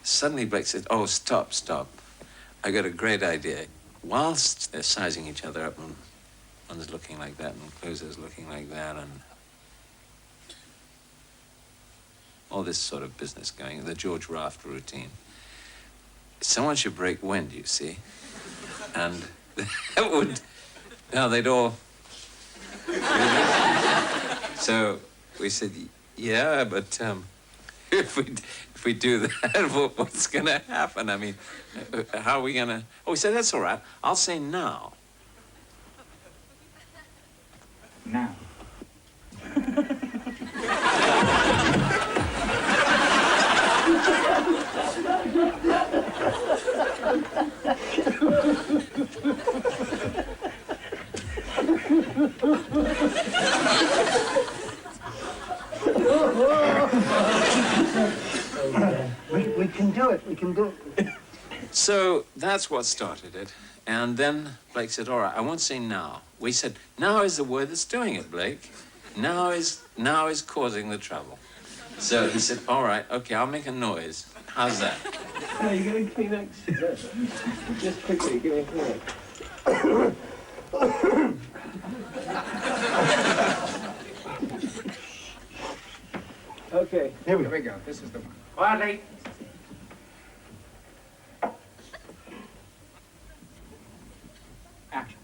suddenly Blake said, oh, stop. I got a great idea. Whilst they're sizing each other up, and one's looking like that, and Clouseau's looking like that, and all this sort of business going, the George Raft routine. Someone should break wind, you see. And that would, no, they'd all... So we said, yeah, but if we do that, what's going to happen? I mean, how are we going to... Oh, we said, that's all right. I'll say now. Now. We can do it, we can do it. So that's what started it. And then Blake said, all right, I won't say now. We said, now is the word that's doing it, Blake. Now is causing the trouble. So he said, all right, okay, I'll make a noise. How's that? No, you're getting Kleenex. Just quickly, give me a Kleenex. Okay, here we go. This is the one. Quietly. Action.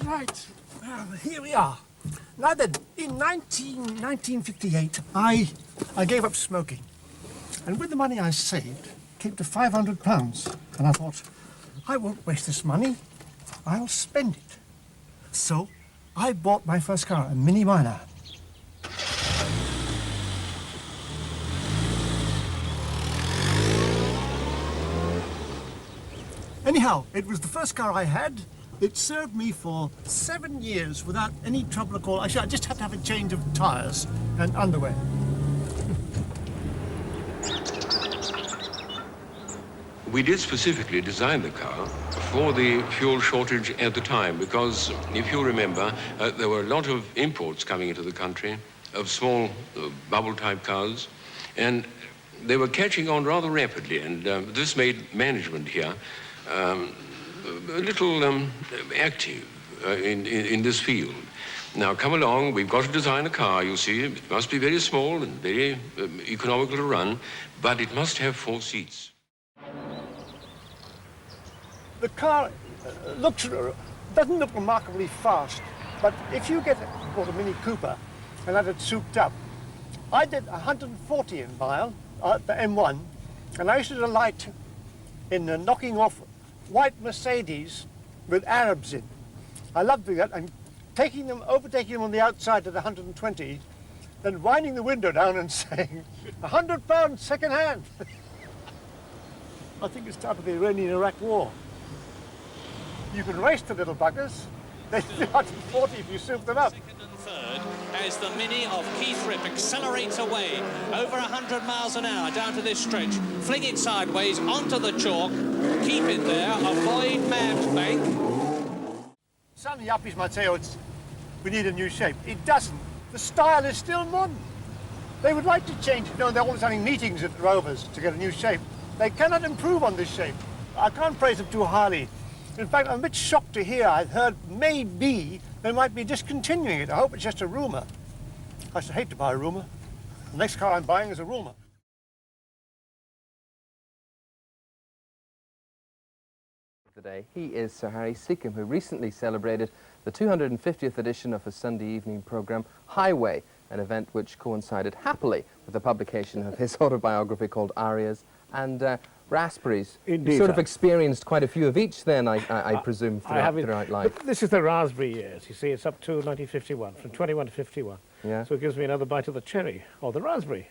Right. Well, here we are. Now then, in 1958, I gave up smoking. And with the money I saved, came to £500. And I thought, I won't waste this money. I'll spend it. So I bought my first car, a Mini Minor. Anyhow, it was the first car I had. It served me for 7 years without any trouble at all. Actually, I just had to have a change of tyres and underwear. We did specifically design the car for the fuel shortage at the time because, if you remember, there were a lot of imports coming into the country of small bubble-type cars, and they were catching on rather rapidly, and this made management here a little active in this field. Now, come along, we've got to design a car, you see. It must be very small and very economical to run, but it must have 4 seats. The car doesn't look remarkably fast, but if you bought a Mini Cooper and had it souped up, I did 140 in mile at the M1, and I used to delight in knocking off white Mercedes with Arabs in. I loved doing that and overtaking them on the outside at 120, then winding the window down and saying, £100 second hand. I think it's time for the Iranian-Iraq war. You can race the little buggers. They do 140 if you soup them up. Second and third as the Mini of Keith Rip accelerates away over 100 miles an hour down to this stretch. Fling it sideways onto the chalk. Keep it there. Avoid Mab's bank. Some of the yuppies might say, oh, we need a new shape. It doesn't. The style is still modern. They would like to change it. No, they're always having meetings at Rovers to get a new shape. They cannot improve on this shape. I can't praise them too highly. In fact, I'm a bit shocked to hear. I've heard maybe they might be discontinuing it. I hope it's just a rumour. I should hate to buy a rumour. The next car I'm buying is a rumour. Today, he is Sir Harry Secombe, who recently celebrated the 250th edition of his Sunday evening programme, Highway, an event which coincided happily with the publication of his autobiography called Arias, and raspberries. Indeed, You sort of sir. experienced quite a few of each then, I presume, I have throughout life. This is the raspberry years. You see, it's up to 1951, from 21 to 51. Yeah. So it gives me another bite of the cherry, or the raspberry.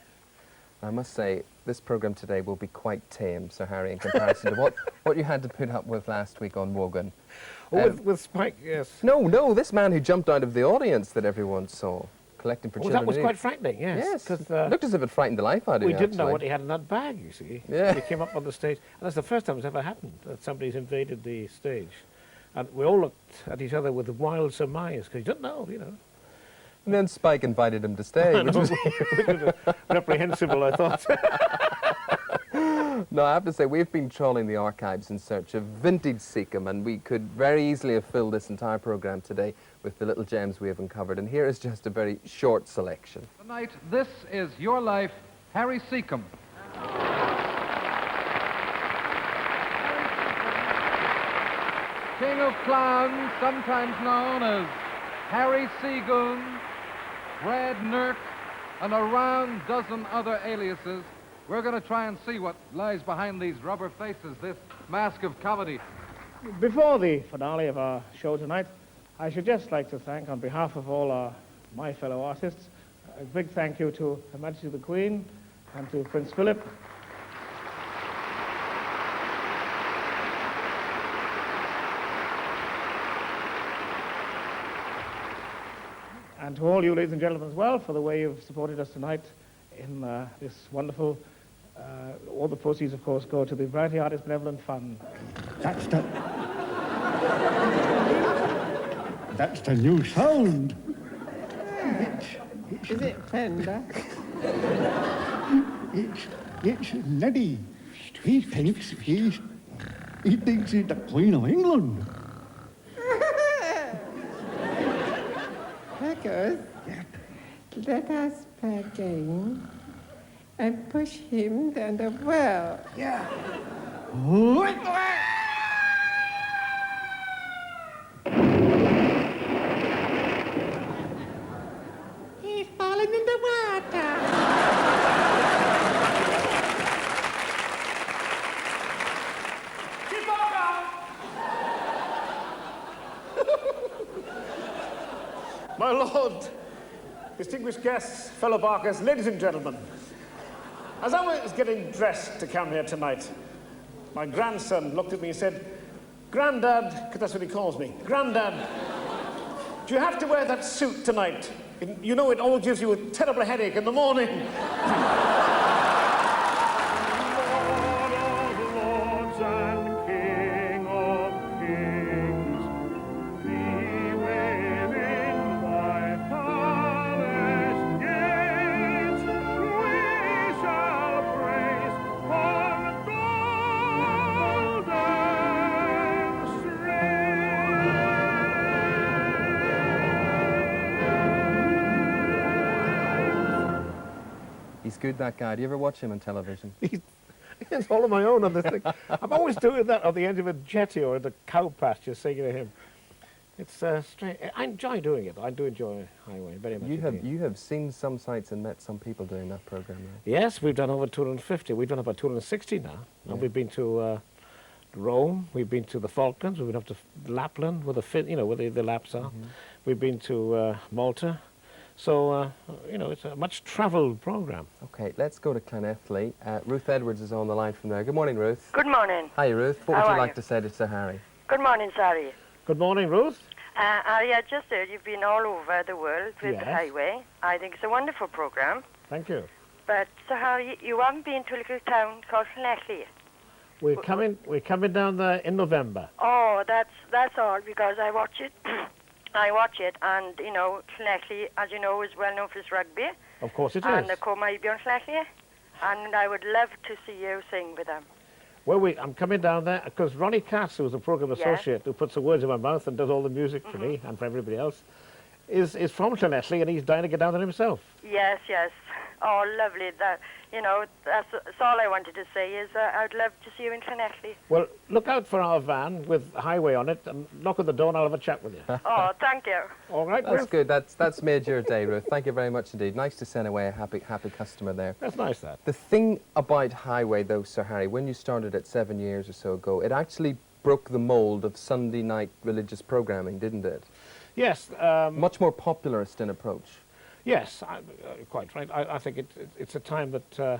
I must say, this programme today will be quite tame, Sir Harry, in comparison to what you had to put up with last week on Wogan. Oh, with Spike, yes. No, this man who jumped out of the audience that everyone saw, collecting for Oh, children. that was in quite need. frightening, yes. Yes, 'Cause, looked as if it frightened the life out of we you, didn't know actually. what he had in that bag, you see. Yeah. He came up on the stage, and that's the first time it's ever happened, that somebody's invaded the stage. And we all looked at each other with wild surmise, because you didn't know, you know. And then Spike invited him to stay, which was... Reprehensible, I thought. No, I have to say, we've been trawling the archives in search of vintage Secombe, and we could very easily have filled this entire programme today with the little gems we have uncovered. And here is just a very short selection. Tonight, this is Your Life, Harry Secombe. King of clowns, sometimes known as Harry Seagoon, Fred Nurk, and a round dozen other aliases. We're going to try and see what lies behind these rubber faces, this mask of comedy. Before the finale of our show tonight, I should just like to thank, on behalf of all my fellow artists, a big thank you to Her Majesty the Queen and to Prince Philip. And to all you ladies and gentlemen as well, for the way you've supported us tonight in this wonderful, all the proceeds, of course, go to the Variety Artists Benevolent Fund. That's the new sound. Is it Fender? It's Neddy. He thinks he's the Queen of England. Haggers, let us begin and push him down the well. Yeah. He's fallen in the water. My lord, distinguished guests, fellow barkers, ladies and gentlemen, as I was getting dressed to come here tonight, my grandson looked at me and said, "Grandad," because that's what he calls me, "Grandad, do you have to wear that suit tonight? You know it all gives you a terrible headache in the morning." He's good, that guy. Do you ever watch him on television? It's all on my own on this thing. I'm always doing that on the end of a jetty or in the cow pasture, singing to him. It's strange. I enjoy doing it. I do enjoy Highway very much. You have seen some sights and met some people doing that programme, right? Yes, we've done over 250. We've done about 260 now. And we've been to Rome. We've been to the Falklands. We've been up to Lapland, where the laps are. We've been to Malta. So, it's a much travelled programme. Okay, let's go to Llanlli. Ruth Edwards is on the line from there. Good morning, Ruth. Good morning. Hi, Ruth. What How would you are like you? to say to Sir Harry? Good morning, Sari. Good morning, Ruth. I just heard you've been all over the world with the Yes. Highway. I think it's a wonderful programme. Thank you. But, so Harry, you haven't been to a little town called Llanlli? We're coming down there in November. Oh, that's all, because I watch it. I watch it, and, Llanlli, as you know, is well known for its rugby. Of course it is. And the Comay on Llanlli. And I would love to see you sing with them. Well, I'm coming down there because Ronnie Cass, who's a programme associate who puts the words in my mouth and does all the music for me and for everybody else, is from Llanlli, and he's dying to get down there himself. Yes, yes. Oh, lovely. That, you know, that's all I wanted to say is I'd love to see you in Llanlli. Well, look out for our van with Highway on it and knock on the door and I'll have a chat with you. Oh, thank you. All right, That's Ruth? good. That's made your day, Ruth. Thank you very much indeed. Nice to send away a happy customer there. That's nice, that. The thing about Highway, though, Sir Harry, when you started it 7 years or so ago, it actually broke the mould of Sunday night religious programming, didn't it? Yes. Much more popularist in approach. Yes, quite right. I think it's a time that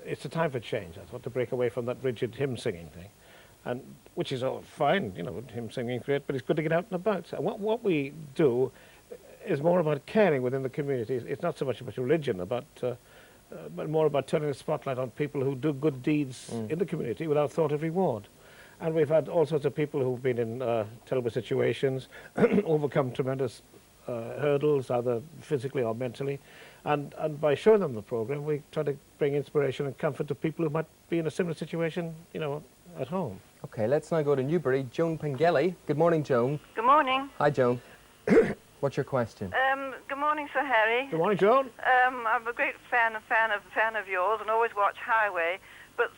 it's a time for change. I thought, to break away from that rigid hymn singing thing, and which is all fine, you know, hymn singing great, but it's good to get out and about. And what we do is more about caring within the community. It's not so much about religion, but more about turning the spotlight on people who do good deeds in the community without thought of reward. And we've had all sorts of people who've been in terrible situations, overcome tremendous hurdles, either physically or mentally, and by showing them the program, we try to bring inspiration and comfort to people who might be in a similar situation, you know, at home. Okay, let's now go to Newbury. Joan Pengelly. Good morning, Joan. Good morning. Hi, Joan. What's your question? Good morning, Sir Harry. Good morning, Joan. I'm a great fan of yours and always watch Highway. But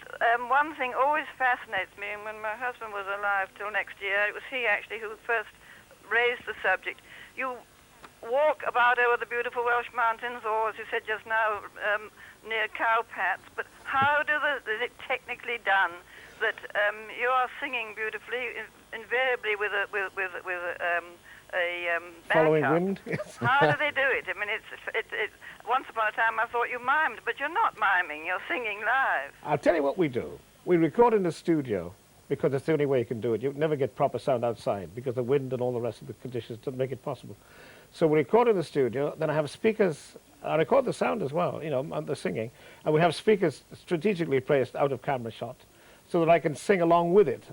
one thing always fascinates me, and when my husband was alive till next year, it was he actually who first raised the subject. You walk about over the beautiful Welsh mountains, or as you said just now, near cowpats, but how is it technically done that you are singing beautifully, invariably with a Following backup? wind. How do they do it? I mean, it's once upon a time I thought you mimed, but you're not miming, you're singing live. I'll tell you what we do. We record in the studio because it's the only way you can do it. You never get proper sound outside because the wind and all the rest of the conditions don't make it possible. So we record in the studio, then I have speakers, I record the sound as well, you know, and the singing, and we have speakers strategically placed out of camera shot so that I can sing along with it.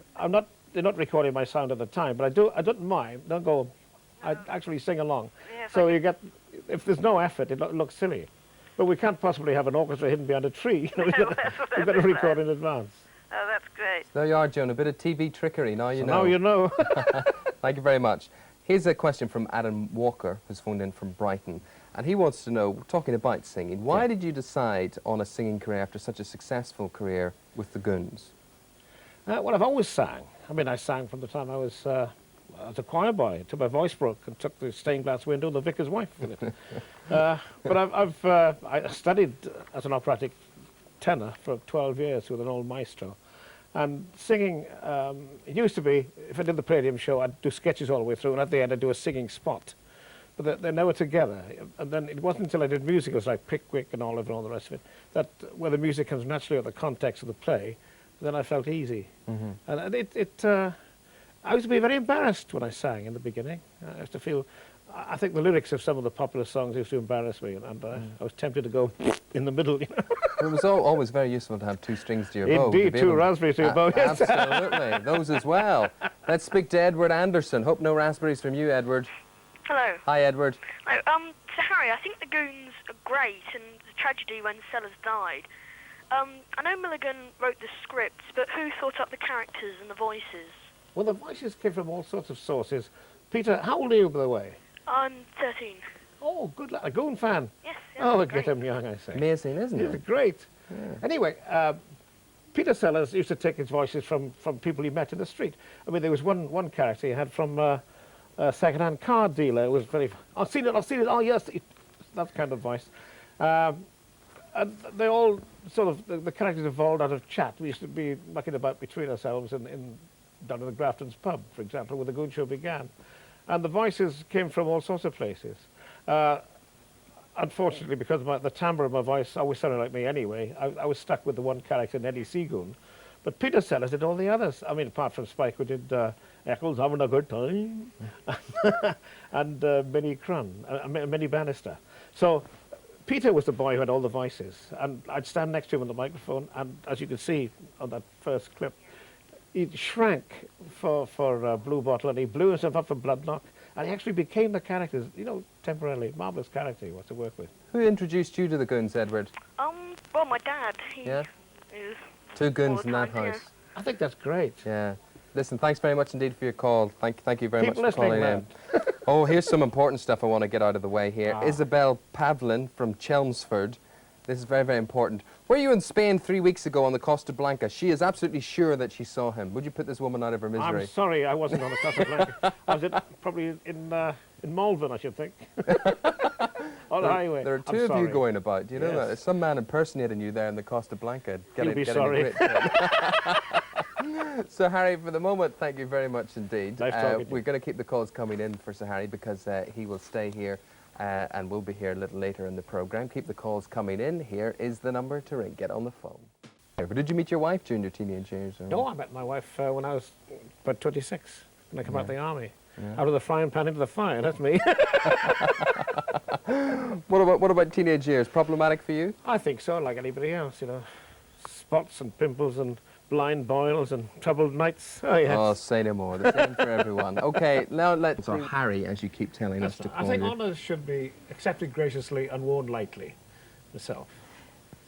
They're not recording my sound at the time, but I don't mind, don't go, I actually sing along. Yes, So you get, if there's no effort, it looks silly. But we can't possibly have an orchestra hidden behind a tree. You know, we've got to record in advance. Oh, that's great. There you are, Joan. A bit of TV trickery. Now you know. Now you know. Thank you very much. Here's a question from Adam Walker, who's phoned in from Brighton. And he wants to know, talking about singing, why did you decide on a singing career after such a successful career with the Goons? Well, I've always sang. I mean, I sang from the time I was as a choir boy until my voice broke and took the stained glass window and the vicar's wife with it. But I studied as an operatic tenor for 12 years with an old maestro. And singing, it used to be, if I did the Palladium show, I'd do sketches all the way through, and at the end I'd do a singing spot. But they're never together. And then it wasn't until I did musicals like Pickwick and Olive and all the rest of it, that where the music comes naturally out of the context of the play, then I felt easy. And I used to be very embarrassed when I sang in the beginning. I used to feel, I think the lyrics of some of the popular songs used to embarrass me, and I was tempted to go in the middle, you know. It was always very useful to have two strings to your bow. Indeed, two raspberries to your bow, yes. Absolutely, those as well. Let's speak to Edward Anderson. Hope no raspberries from you, Edward. Hello. Hi, Edward. Hello. So Harry, I think the Goons are great, and the tragedy when Sellers died. I know Milligan wrote the scripts, but who thought up the characters and the voices? Well, the voices came from all sorts of sources. Peter, how old are you, by the way? I'm 13. Oh, good lad. A Goon fan? Yes. Oh, get him young, I say. Amazing, isn't it? He's great. Yeah. Anyway, Peter Sellers used to take his voices from people he met in the street. I mean, there was one character he had from a second-hand car dealer. It was very, I've seen it, oh yes, that kind of voice. And they all sort of, the characters evolved out of chat. We used to be mucking about between ourselves down in the Grafton's pub, for example, where the Goon Show began. And the voices came from all sorts of places. Unfortunately, because the timbre of my voice always sounded like me anyway, I was stuck with the one character, Neddy Seagoon. But Peter Sellers did all the others. I mean, apart from Spike, who did Eccles, Having a Good Time, and Minnie Bannister. So Peter was the boy who had all the voices. And I'd stand next to him on the microphone, and as you can see on that first clip, he shrank for Blue Bottle, and he blew himself up for Bloodknock, and he actually became the characters, you know, temporarily. Marvellous character he was to work with. Who introduced you to the Goons, Edward? Well, my dad. Yeah? Is Two Goons in that house. I think that's great. Yeah. Listen, thanks very much indeed for your call. Thank you very Keep much for calling in. Oh, here's some important stuff I want to get out of the way here. Isabel Pavlin from Chelmsford This is very, very important. Were you in Spain 3 weeks ago on the Costa Blanca? She is absolutely sure that she saw him. Would you put this woman out of her misery? I'm sorry, I wasn't on the Costa Blanca. I was probably in Malvern, I should think. On the highway. There are two of you going about. Do you know that? There's some man impersonating you there in the Costa Blanca. You'll be sorry. So, Harry, for the moment, thank you very much indeed. Nice talking to you. We're going to keep the calls coming in for Sir Harry because he will stay here and we'll be here a little later in the programme. Keep the calls coming in. Here is the number to ring. Get on the phone. But did you meet your wife during your teenage years? Or? No, I met my wife when I was about 26, when I came out of the army. Out of the frying pan into the fire, that's me. What about teenage years? Problematic for you? I think so, like anybody else, you know. Spots and pimples and blind boils and troubled nights. Oh, yes. Oh, say no more. The same for everyone. Okay, now let's... Or Harry, as you keep telling us to call I think you. honours should be accepted graciously and worn lightly, myself.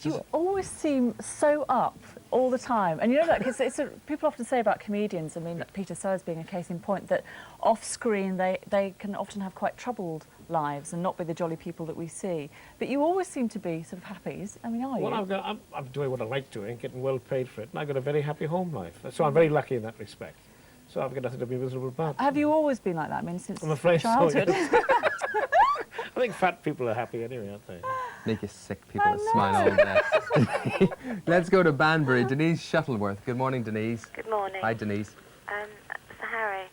You always seem so up all the time. And you know that, because people often say about comedians, I mean, Peter Sellers being a case in point, that off-screen they can often have quite troubled lives and not be the jolly people that we see. But you always seem to be sort of happy. I mean, are you? Well, I'm doing what I like doing, getting well paid for it, and I've got a very happy home life. So I'm very lucky in that respect. So I've got nothing to be miserable about. Have you always been like that? I mean, since I'm afraid childhood? So, yes. I think fat people are happy anyway, aren't they? Make you sick people that smile all day. Let's go to Banbury. Denise Shuttleworth. Good morning, Denise. Good morning. Hi, Denise. Sir Harry.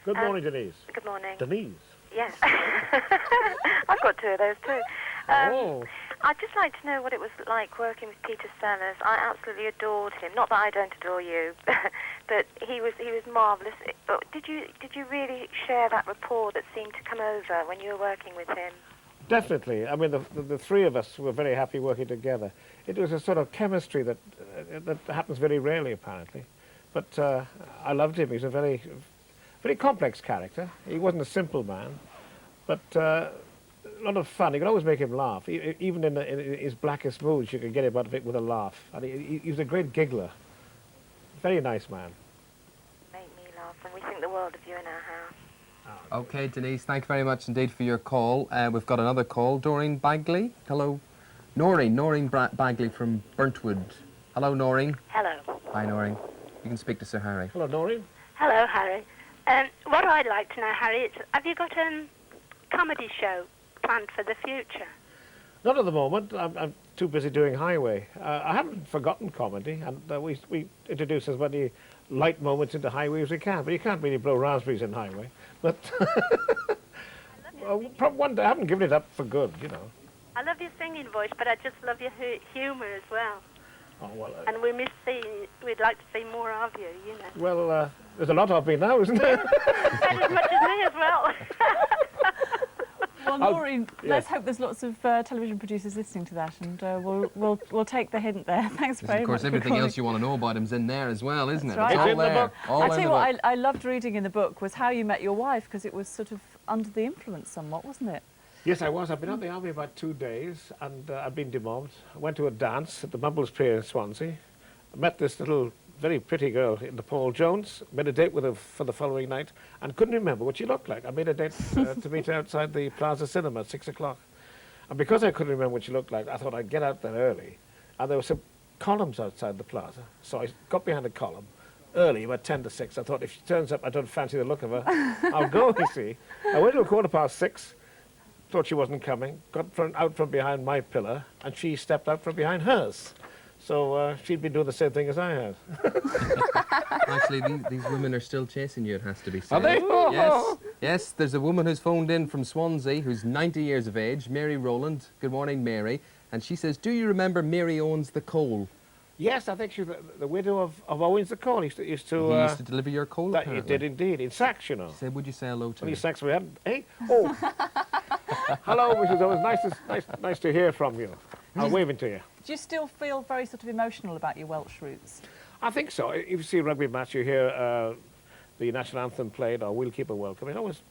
Good morning, Denise. Good morning. Denise? Yes. I've got two of those too. Oh. I'd just like to know what it was like working with Peter Sellers. I absolutely adored him. Not that I don't adore you, but he was marvellous. Did you really share that rapport that seemed to come over when you were working with him? Definitely. I mean, the three of us were very happy working together. It was a sort of chemistry that happens very rarely, apparently. But I loved him. He was a very, very complex character. He wasn't a simple man, but a lot of fun. You could always make him laugh. Even in his blackest moods, you could get him out of it with a laugh. And he was a great giggler. Very nice man. Make me laugh, and we think the world of you in our house. Okay, Denise, thanks very much indeed for your call. We've got another call. Noreen Bagley. Hello. Noreen Bagley from Burntwood. Hello, Noreen. Hello. Hi, Noreen. You can speak to Sir Harry. Hello, Noreen. Hello, Harry. What I'd like to know, Harry, is have you got a comedy show planned for the future? Not at the moment. I'm too busy doing highway. I haven't forgotten comedy, and we introduce as many light moments into highway as we can, but you can't really blow raspberries in highway. But one day I haven't given it up for good, you know. I love your singing voice, but I just love your humour as well. Oh, well, and we miss seeing, we'd like to see more of you, you know. Well, there's a lot of me now, isn't there? And as much as me as well. Well, Noreen, let's hope there's lots of television producers listening to that, and we'll take the hint there. Thanks very much. Of course, everything else you want to know about him's in there as well, isn't it? Right. It's all there. I tell you what, I loved reading in the book was how you met your wife, because it was sort of under the influence somewhat, wasn't it? Yes, I was. I've been out of the army about 2 days, and I've been demobbed. I went to a dance at the Mumbles Pier in Swansea. I met this little, very pretty girl in the Paul Jones, made a date with her for the following night, and couldn't remember what she looked like. I made a date to meet her outside the Plaza Cinema at 6 o'clock. And because I couldn't remember what she looked like, I thought I'd get out there early. And there were some columns outside the plaza, so I got behind a column early, about 10 to 6. I thought, if she turns up, I don't fancy the look of her, I'll go, you see. I waited till 6:15, thought she wasn't coming, got out from behind my pillar, and she stepped out from behind hers. So she'd been doing the same thing as I had. Actually, these women are still chasing you, it has to be said. Are they? Yes. Yes, there's a woman who's phoned in from Swansea who's 90 years of age, Mary Rowland. Good morning, Mary. And she says, do you remember Mary Owens the Coal? Yes, I think she's the widow of Owens the Coal. He used to he used to deliver your coal, He apparently. did indeed, in sacks, you know. She said, would you say hello to Any me? sacks we had, eh? Oh. Hello, Mrs. Owens. Nice to hear from you. I'm waving to you. Do you still feel very sort of emotional about your Welsh roots? I think so. If you see a rugby match, you hear the national anthem played, or We'll Keep Her Welcome. It always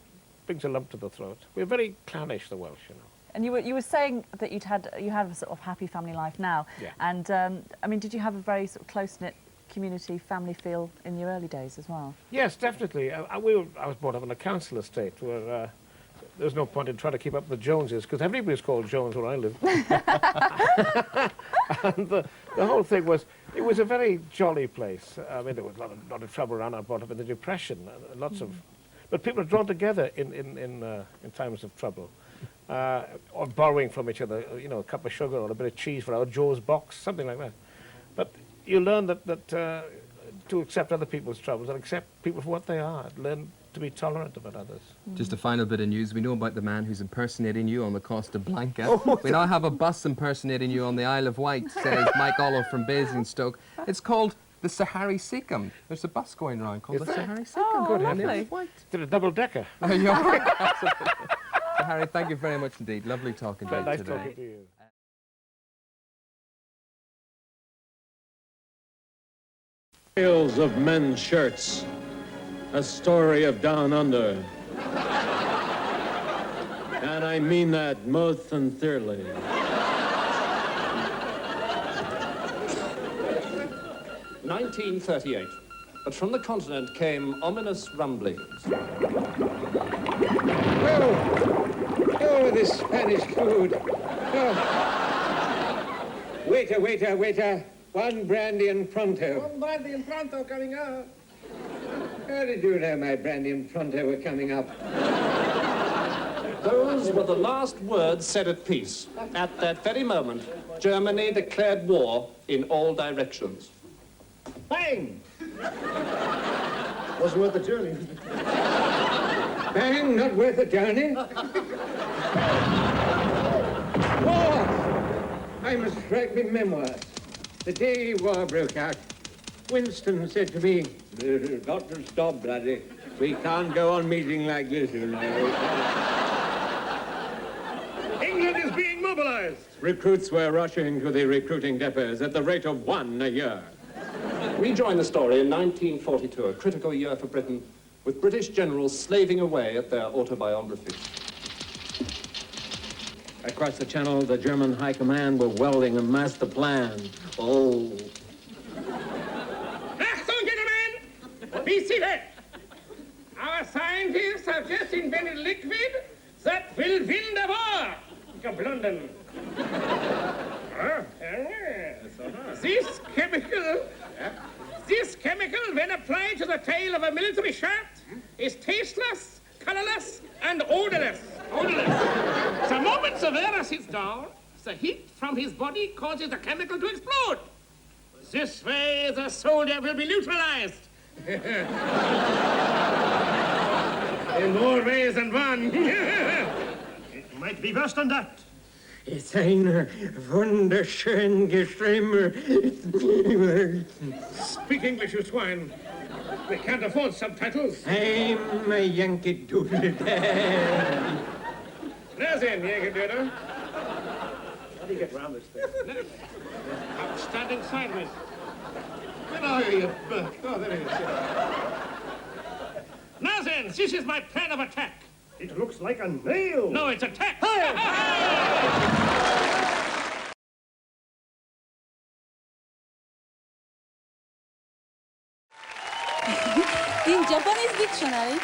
brings a lump to the throat. We're very clannish, the Welsh, you know. And you were saying that you had a sort of happy family life now. Yeah. And I mean, did you have a very sort of close-knit community, family feel in your early days as well? Yes, definitely. I was brought up in a council estate where there's no point in trying to keep up with the Joneses, because everybody's called Jones where I live. And the whole thing was, it was a very jolly place. I mean, there was a lot of trouble around. I brought up in the Depression, lots of... But people are drawn together in times of trouble. Or borrowing from each other, you know, a cup of sugar or a bit of cheese for our Joe's box, something like that. But you learn that to accept other people's troubles and accept people for what they are. Learn to be tolerant about others. Just a final bit of news. We know about the man who's impersonating you on the Costa Blanca. We now have a bus impersonating you on the Isle of Wight, says Mike Olive from Basingstoke. It's called the Sahari Secombe. There's a bus going around called the Sahari Secombe. Oh, Good lovely. Did a double-decker. Harry, thank you very much indeed. Lovely talking to you Nice today. talking to you. Tales of men's shirts, a story of down under. And I mean that most sincerely. (1938), but from the continent came ominous rumblings. Oh, this Spanish food. Oh. Waiter, waiter, waiter. One brandy and pronto. One brandy and pronto coming up. How did you know my brandy and pronto were coming up? Those were the last words said at peace. At that very moment, Germany declared war in all directions. Bang! Wasn't worth the journey. Bang, not worth the journey. War! I must write me memoirs. The day war broke out, Winston said to me, "You've got to stop, bloody. We can't go on meeting like this, you know." England is being mobilized. Recruits were rushing to the recruiting depots at the rate of 1 a year. We join the story in 1942, a critical year for Britain, with British generals slaving away at their autobiographies. Across the channel, the German High Command were welding a master plan. Oh. Achtung, gentlemen! Be seated! Our scientists have just invented liquid that will win the war. London. This chemical, when applied to the tail of a military shirt, is tasteless, colorless, and odorless. The moment the wearer sits down, the heat from his body causes the chemical to explode. This way, the soldier will be neutralized. In more ways than one. It might be worse than that. It's ein wunderschön Geschrimmer. Speak English, you swine. We can't afford subtitles. I'm a Yankee Doodle Dad. Now then, Jägerdoodle. How do you get round this thing? I'm standing sideways. Where are you, you buck? Oh, there he is. Now then, this is my plan of attack. It looks like a nail. No, it's attack. In Japanese dictionary,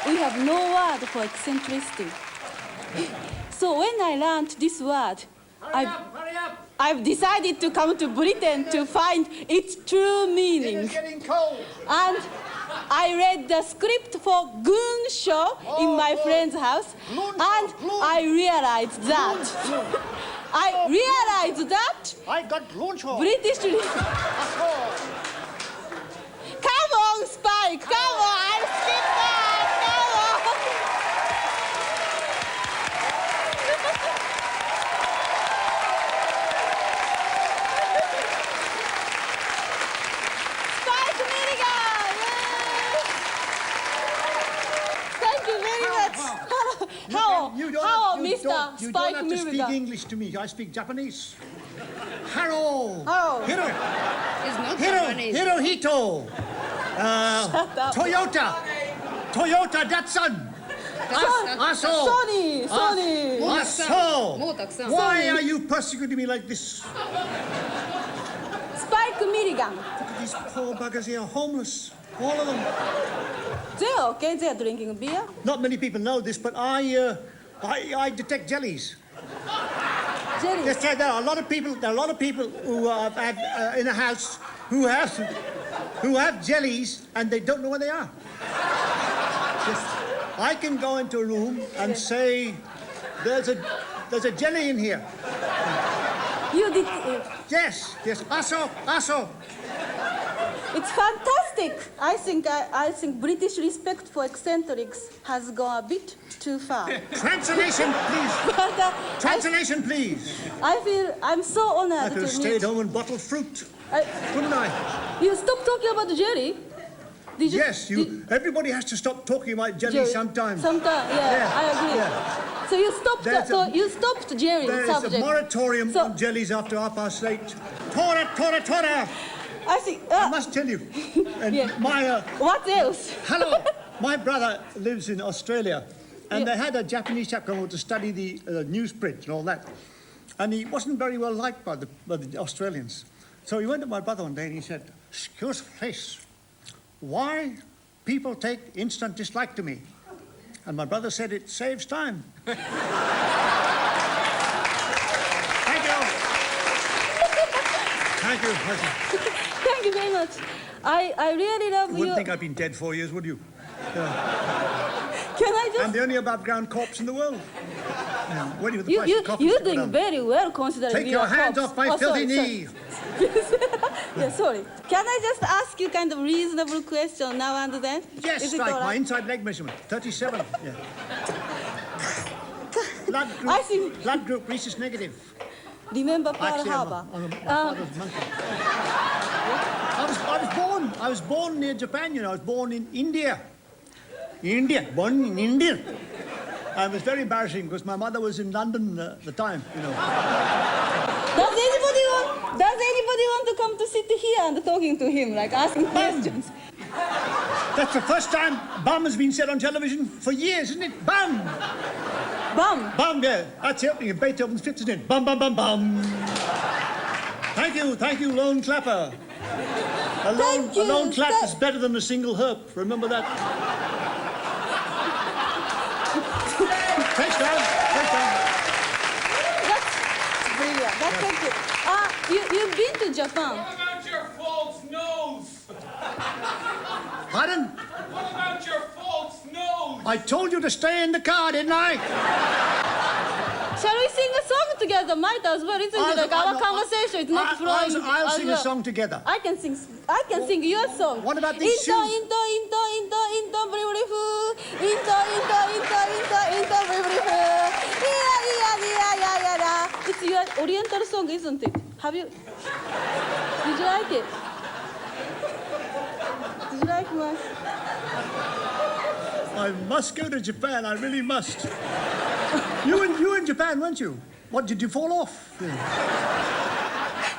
we have no word for eccentricity. So when I learned this word, I've decided to come to Britain to find its true meaning. It's getting cold. And I read the script for Goon Show in my friend's house, and I realized that. I got lunch. British. Come on, Spike. Come on, I'll skip that. Come on. Spike Milligan. Thank you very much. How, Mr. You Spike don't have to speak Milligan? English to me. I speak Japanese. Haro. Oh. Hiro. It's not Hiro. Japanese. Hirohito. Toyota. Toyota Datsun. Aso. Sony. Aso. Why are you persecuting me like this? Spike Milligan. Look at these poor buggers here, homeless. All of them. They're okay. They're drinking beer. Not many people know this, but I I detect jellies. Jellies? Yes, there are a lot of people. There are a lot of people who have in a house who have jellies and they don't know where they are. Yes. I can go into a room and say, "There's a jelly in here." You did. Yes. Aso. It's fantastic. I think British respect for eccentrics has gone a bit too far. Translation, please. But, Translation, please. I feel I'm so honored I could have to stayed meet. home and bottled fruit, couldn't I? You stop talking about the jelly. Did you? Yes, everybody has to stop talking about jelly sometime. Sometimes, yeah, I agree. Yeah. So you stopped. You stopped jelly There is subject. a moratorium on jellies after 8:30. Tora! I think. I must tell you. And what else? Hello. My brother lives in Australia, and they had a Japanese chap come over to study the newsprint and all that. And he wasn't very well liked by the Australians. So he went to my brother one day and he said, "Excuse me, please, why people take instant dislike to me?" And my brother said, "It saves time." Thank you. Thank you. Thank you very much. I really love you. You wouldn't think I'd been dead 4 years, would you? Can I just... I'm the only above-ground corpse in the world. Waiting for the price of coffee You're to go doing down. very well considering Take you're your hands corpse. off my filthy sorry. knee. Yeah, sorry. Can I just ask you kind of reasonable question now and then? Yes, Is it right. all My inside leg measurement, 37. Yeah. Blood group rhesus negative. Remember Pearl Actually, Harbor? I'm my father's monkey. I was born near Japan, you know. I was born in India. Born in India. And it was very embarrassing because my mother was in London at the time, you know. Does anybody want to come to sit here and talking to him, like asking questions? That's the first time bum has been said on television for years, isn't it? Bum! Bum? Bum, yeah. That's the opening of Beethoven's Fifth, isn't it? Bum, bum, bum, bum. Thank you, lone clapper. A lone clap is better than a single herp. Remember that? Thanks, Dan. That's brilliant. That's so good. You've been to Japan. What about your false nose? Pardon? What about your false nose? I told you to stay in the car, didn't I? Shall we sing a song together? Might as well, isn't it? Like our conversation, it's not flowing. I'll sing a song together. I can sing your song. What about these shoes? Into, beautiful. Into, beautiful. Yeah. It's your Oriental song, isn't it? Did you like it? Did you like my... I must go to Japan, I really must. You were in Japan, weren't you? What, did you fall off?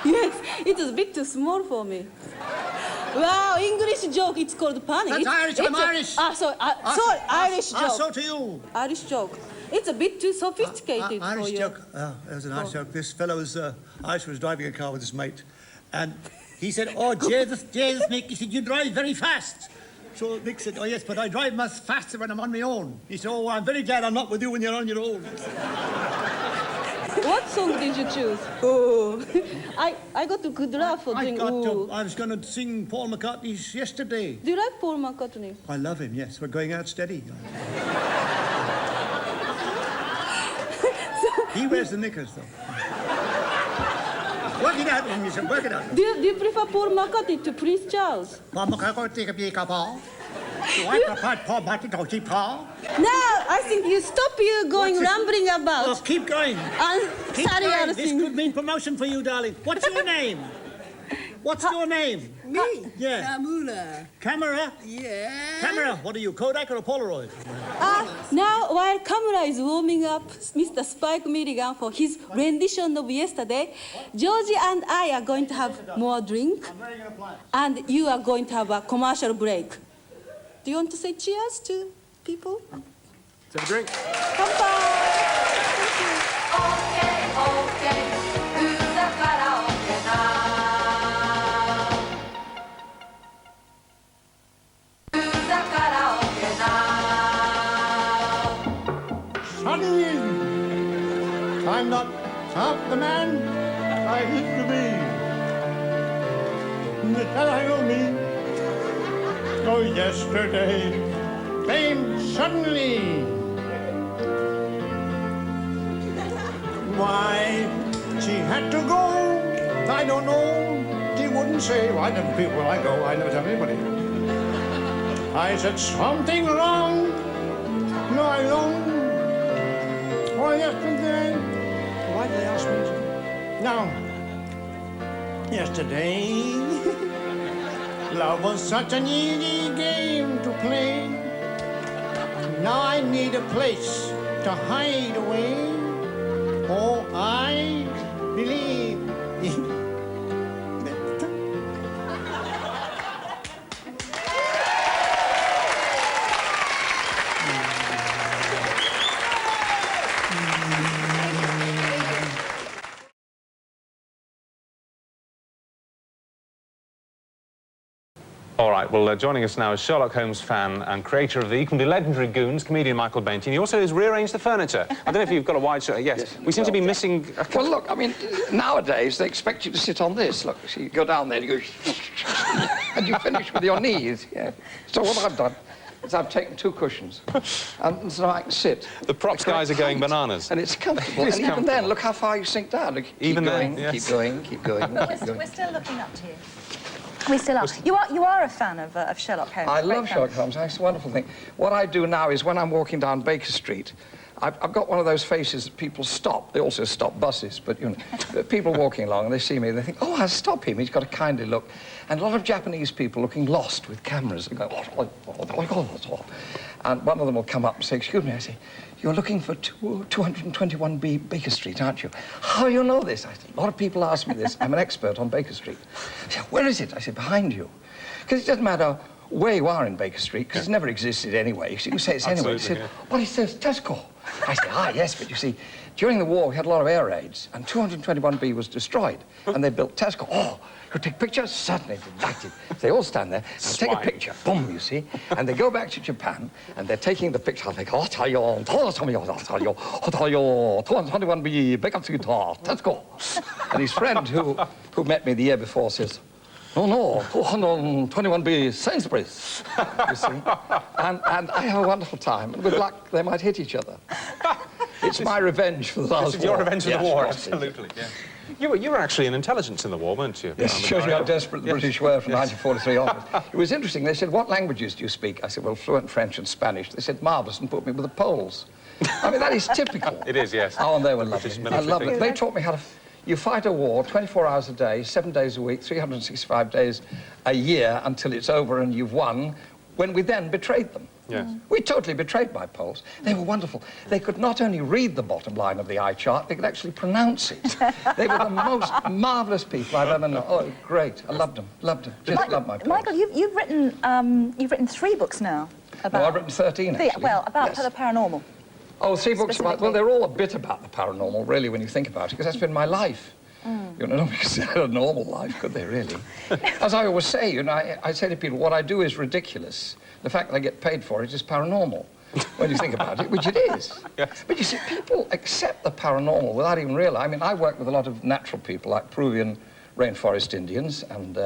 Yes, it is a bit too small for me. Wow, English joke, it's called panic. That's Irish, I'm Irish. Sorry, Irish joke. So to you. Irish joke. It's a bit too sophisticated for Irish you. joke. Oh, that was an Irish joke. This fellow was, Irish was driving a car with his mate. And he said, "Oh, Jesus, Nick," he said, "you drive very fast." So Nick said, "Oh, yes, but I drive much faster when I'm on my own." He said, "Oh, I'm very glad I'm not with you when you're on your own." What song did you choose? Oh, I got a good laugh for doing I was going to sing Paul McCartney's Yesterday. Do you like Paul McCartney? I love him, yes. We're going out steady. He wears the knickers, though. Work it out, Mister. Work it out. Do you prefer Paul McCartney to Prince Charles? Paul McCartney, No, I think you stop going rambling about. Oh, keep going. Keep Sorry, going. This could mean promotion for you, darling. What's your name? What's your name? Me? Yeah. Kamula. Camera? Yeah. Camera? What are you, Kodak or a Polaroid? Now, while Kamala is warming up Mr. Spike Milligan for his rendition of Yesterday, Georgie and I are going to have more drink, and you are going to have a commercial break. Do you want to say cheers to people? Let's have a drink. Okay, who's the karaoke now? Who's the karaoke now? Sunny I'm not half the man I used to be. That I know me. Oh, yesterday came suddenly. Why she had to go, I don't know. She wouldn't say. Well, I never people when I go, I never tell anybody. I said something wrong. No, I don't. Oh, yesterday. Why did they ask me? Now, yesterday, love was such an easy game to play. Now I need a place to hide away. Oh, I believe in All right, well, joining us now is Sherlock Holmes fan and creator of the equally legendary Goons, comedian Michael Bentine. He also has rearranged the furniture. I don't know if you've got a wide shot. Yes. We seem to be missing a couple. Well, look, I mean, nowadays they expect you to sit on this. Look, so you go down there and you go, and you finish with your knees. Yeah. So what I've done is I've taken 2 cushions, and so I can sit. The props guys are going bananas. And it's comfortable. And even then, look how far you sink down. Look, even going, then, yes. keep going, keep going, keep going. We're still looking up to you. We still are. You are a fan of Sherlock Holmes. I love Sherlock Holmes. It's a wonderful thing. What I do now is when I'm walking down Baker Street, I've got one of those faces that people stop. They also stop buses, but, you know, people walking along and they see me, they think, oh, I'll stop him. He's got a kindly look. And a lot of Japanese people looking lost with cameras. They go, oh, my God. And one of them will come up and say, excuse me. I say, you're looking for 221B Baker Street, aren't you? How do you know this? I said, a lot of people ask me this. I'm an expert on Baker Street. I said, where is it? I said, behind you. Because it doesn't matter where you are in Baker Street, because it's never existed anyway. So you can say it's anywhere. He said, well, it says Tesco. I said, yes, but you see, during the war, we had a lot of air raids, and 221B was destroyed, and they built Tesco. Oh, you take pictures? Certainly, delighted. They all stand there, and take a picture, boom, you see, and they go back to Japan, and they're taking the picture, and they go, 221B, Baker Street, Tesco. And his friend, who met me the year before, says, no, 221B Sainsbury's, you see. And I have a wonderful time. And with luck, they might hit each other. It's my revenge for the last war. This is your revenge for the war, yes, absolutely. Yeah. You were actually in intelligence in the war, weren't you? Yes, shows you how desperate the British were from 1943 onwards. It was interesting. They said, what languages do you speak? I said, well, fluent French and Spanish. They said, marvellous, and put me with the Poles. I mean, that is typical. It is, yes. Oh, and they were lovely. I loved it. They taught me how to... You fight a war 24 hours a day, 7 days a week, 365 days a year until it's over and you've won, when we then betrayed them. Yes. We totally betrayed my Poles. They were wonderful. They could not only read the bottom line of the eye chart, they could actually pronounce it. They were the most marvellous people I've ever known. Oh, great. I loved them. Just loved my Poles. Michael, you've written 3 books now. About... No, I've written 13, actually. Well, about the paranormal. Oh, 3 books about... Well, they're all a bit about the paranormal, really, when you think about it, because that's been my life. You know, nobody had a normal life, could they, really? As I always say, you know, I say to people, what I do is ridiculous. The fact that I get paid for it is paranormal, when you think about it, which it is. Yes. But you see, people accept the paranormal without even realizing. I mean, I work with a lot of natural people, like Peruvian rainforest Indians and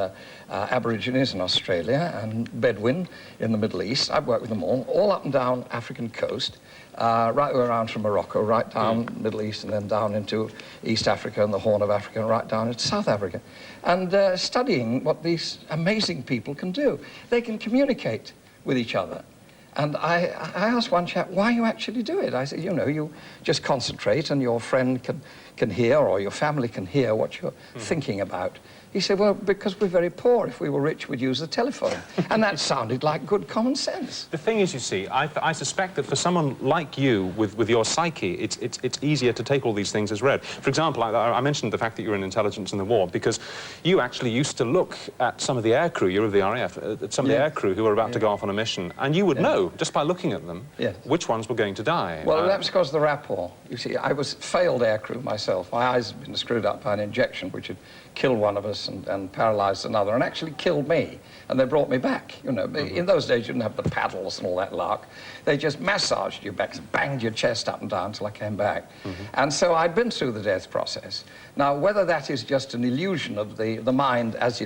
Aborigines in Australia and Bedouin in the Middle East. I've worked with them all up and down African coast, right around from Morocco, right down Middle East and then down into East Africa and the Horn of Africa and right down into South Africa. And studying what these amazing people can do. They can communicate with each other. And I asked one chap, why you actually do it? I said, you know, you just concentrate and your friend can hear or your family can hear what you're thinking about. He said, well, because we're very poor. If we were rich, we'd use the telephone. And that sounded like good common sense. The thing is, you see, I suspect that for someone like you, with your psyche, it's easier to take all these things as read. For example, I mentioned the fact that you were in intelligence in the war, because you actually used to look at some of the aircrew, you're of the RAF, at some of the aircrew who were about to go off on a mission, and you would know know, just by looking at them, which ones were going to die. Well, that was because of the rapport. You see, I was failed aircrew myself. My eyes had been screwed up by an injection which had killed one of us and paralysed another, and actually killed me. And they brought me back. You know, in those days you didn't have the paddles and all that lark. They just massaged you back, banged your chest up and down until I came back. And so I'd been through the death process. Now, whether that is just an illusion of the mind as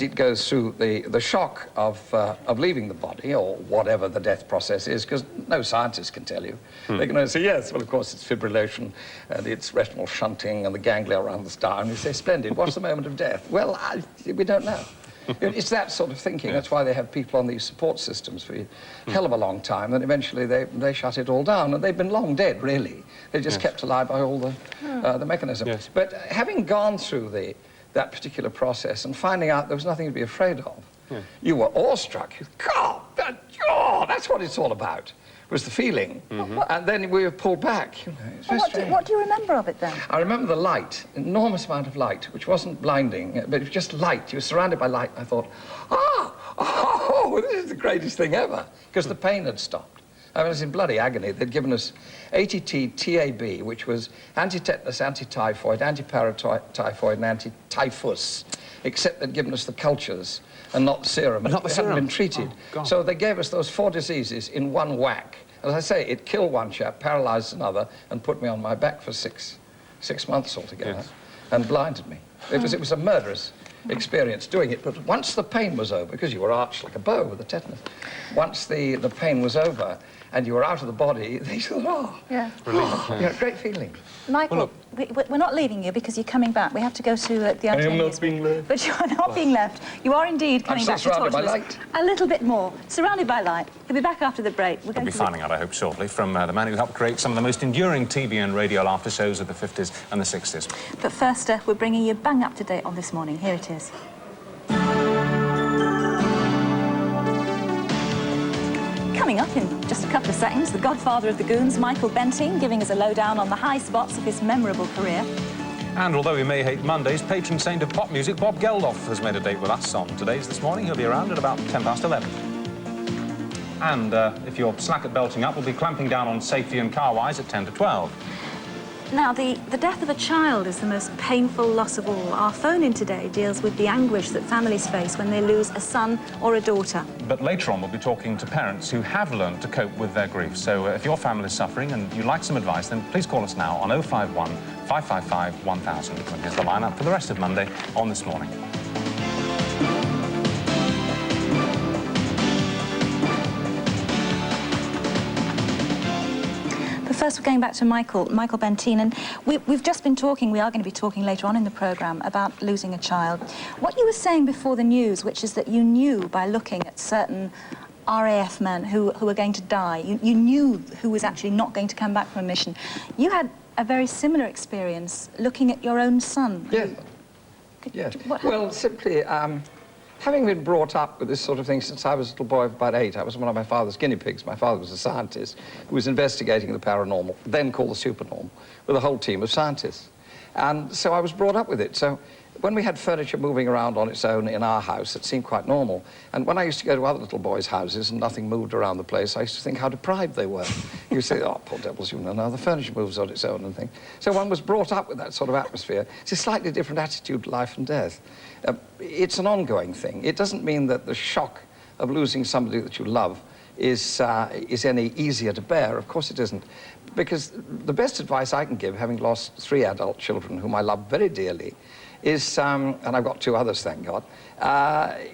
it goes through the shock of leaving the body, or whatever the death process is, because no scientist can tell you. They can only say, yes, well, of course, it's fibrillation, and it's retinal shunting, and the ganglia around the star. And you say, splendid, what's the moment of death? Well, we don't know. It's that sort of thinking. That's why they have people on these support systems for a hell of a long time, and eventually they shut it all down. And they've been long dead, really. They're just kept alive by all the mechanism. But having gone through that particular process and finding out there was nothing to be afraid of, you were awestruck. God, that's what it's all about, was the feeling. And then we were pulled back. You know, What do you remember of it then? I remember the light, enormous amount of light, which wasn't blinding, but it was just light. You were surrounded by light. I thought, this is the greatest thing ever, because the pain had stopped. I was in bloody agony. They'd given us ATT TAB, which was anti-tetanus, anti-typhoid, anti-paratyphoid, and anti-typhus, except they'd given us the cultures and not the serum. Not the serum? Hadn't been treated. So they gave us those 4 diseases in one whack. As I say, it killed one chap, paralysed another, and put me on my back for six months altogether, and blinded me. It was a murderous experience doing it, but once the pain was over, because you were arched like a bow with the tetanus, once the pain was over and you were out of the body, they said, great feeling. Michael, we're not leaving you because you're coming back. We have to go to the I am not being left. But you are not being left. You are indeed coming back to talk to us. Surrounded by light. A little bit more. Surrounded by light. He'll be back after the break. We'll be finding out, I hope, shortly, from the man who helped create some of the most enduring TV and radio laughter shows of the 50s and the 60s. But first, we're bringing you bang up to date on This Morning. Here it is. Coming up in just a couple of seconds, the godfather of the Goons, Michael Bentine, giving us a lowdown on the high spots of his memorable career. And although he may hate Mondays, patron saint of pop music, Bob Geldof, has made a date with us on today's This Morning. He'll be around at about 11:10. And if you're slack at belting up, we'll be clamping down on safety and car-wise at 10 to 12. Now, the death of a child is the most painful loss of all. Our phone-in today deals with the anguish that families face when they lose a son or a daughter. But later on, we'll be talking to parents who have learned to cope with their grief. So if your family is suffering and you'd like some advice, then please call us now on 051 555 1000. And here's the lineup for the rest of Monday on This Morning. First, we're going back to Michael Bentine, and we've just been talking, we are going to be talking later on in the programme about losing a child. What you were saying before the news, which is that you knew by looking at certain RAF men who were going to die, you knew who was actually not going to come back from a mission. You had a very similar experience looking at your own son. Yes. Well, simply, having been brought up with this sort of thing since I was a little boy of about 8, I was one of my father's guinea pigs. My father was a scientist who was investigating the paranormal, then called the supernormal, with a whole team of scientists. And so I was brought up with it. So when we had furniture moving around on its own in our house, it seemed quite normal. And when I used to go to other little boys' houses and nothing moved around the place, I used to think how deprived they were. You say, oh, poor devils, you know, now the furniture moves on its own and things. So one was brought up with that sort of atmosphere. It's a slightly different attitude to life and death. It's an ongoing thing. It doesn't mean that the shock of losing somebody that you love is any easier to bear. Of course it isn't. Because the best advice I can give, having lost 3 adult children whom I love very dearly, is, and I've got 2 others, thank God,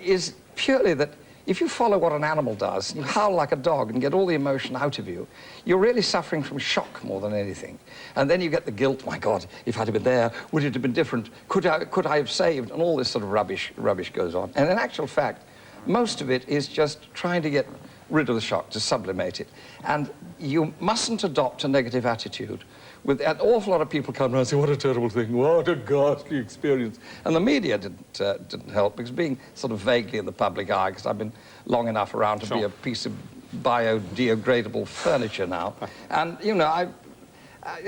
is purely that if you follow what an animal does, you howl like a dog and get all the emotion out of you, you're really suffering from shock more than anything. And then you get the guilt, my God, if I'd have been there, would it have been different? Could I have saved? And all this sort of rubbish goes on. And in actual fact, most of it is just trying to get rid of the shock, to sublimate it. And you mustn't adopt a negative attitude. With an awful lot of people come around and say, what a terrible thing, what a ghastly experience. And the media didn't help, because being sort of vaguely in the public eye, because I've been long enough around to be a piece of biodegradable furniture now. And, you know,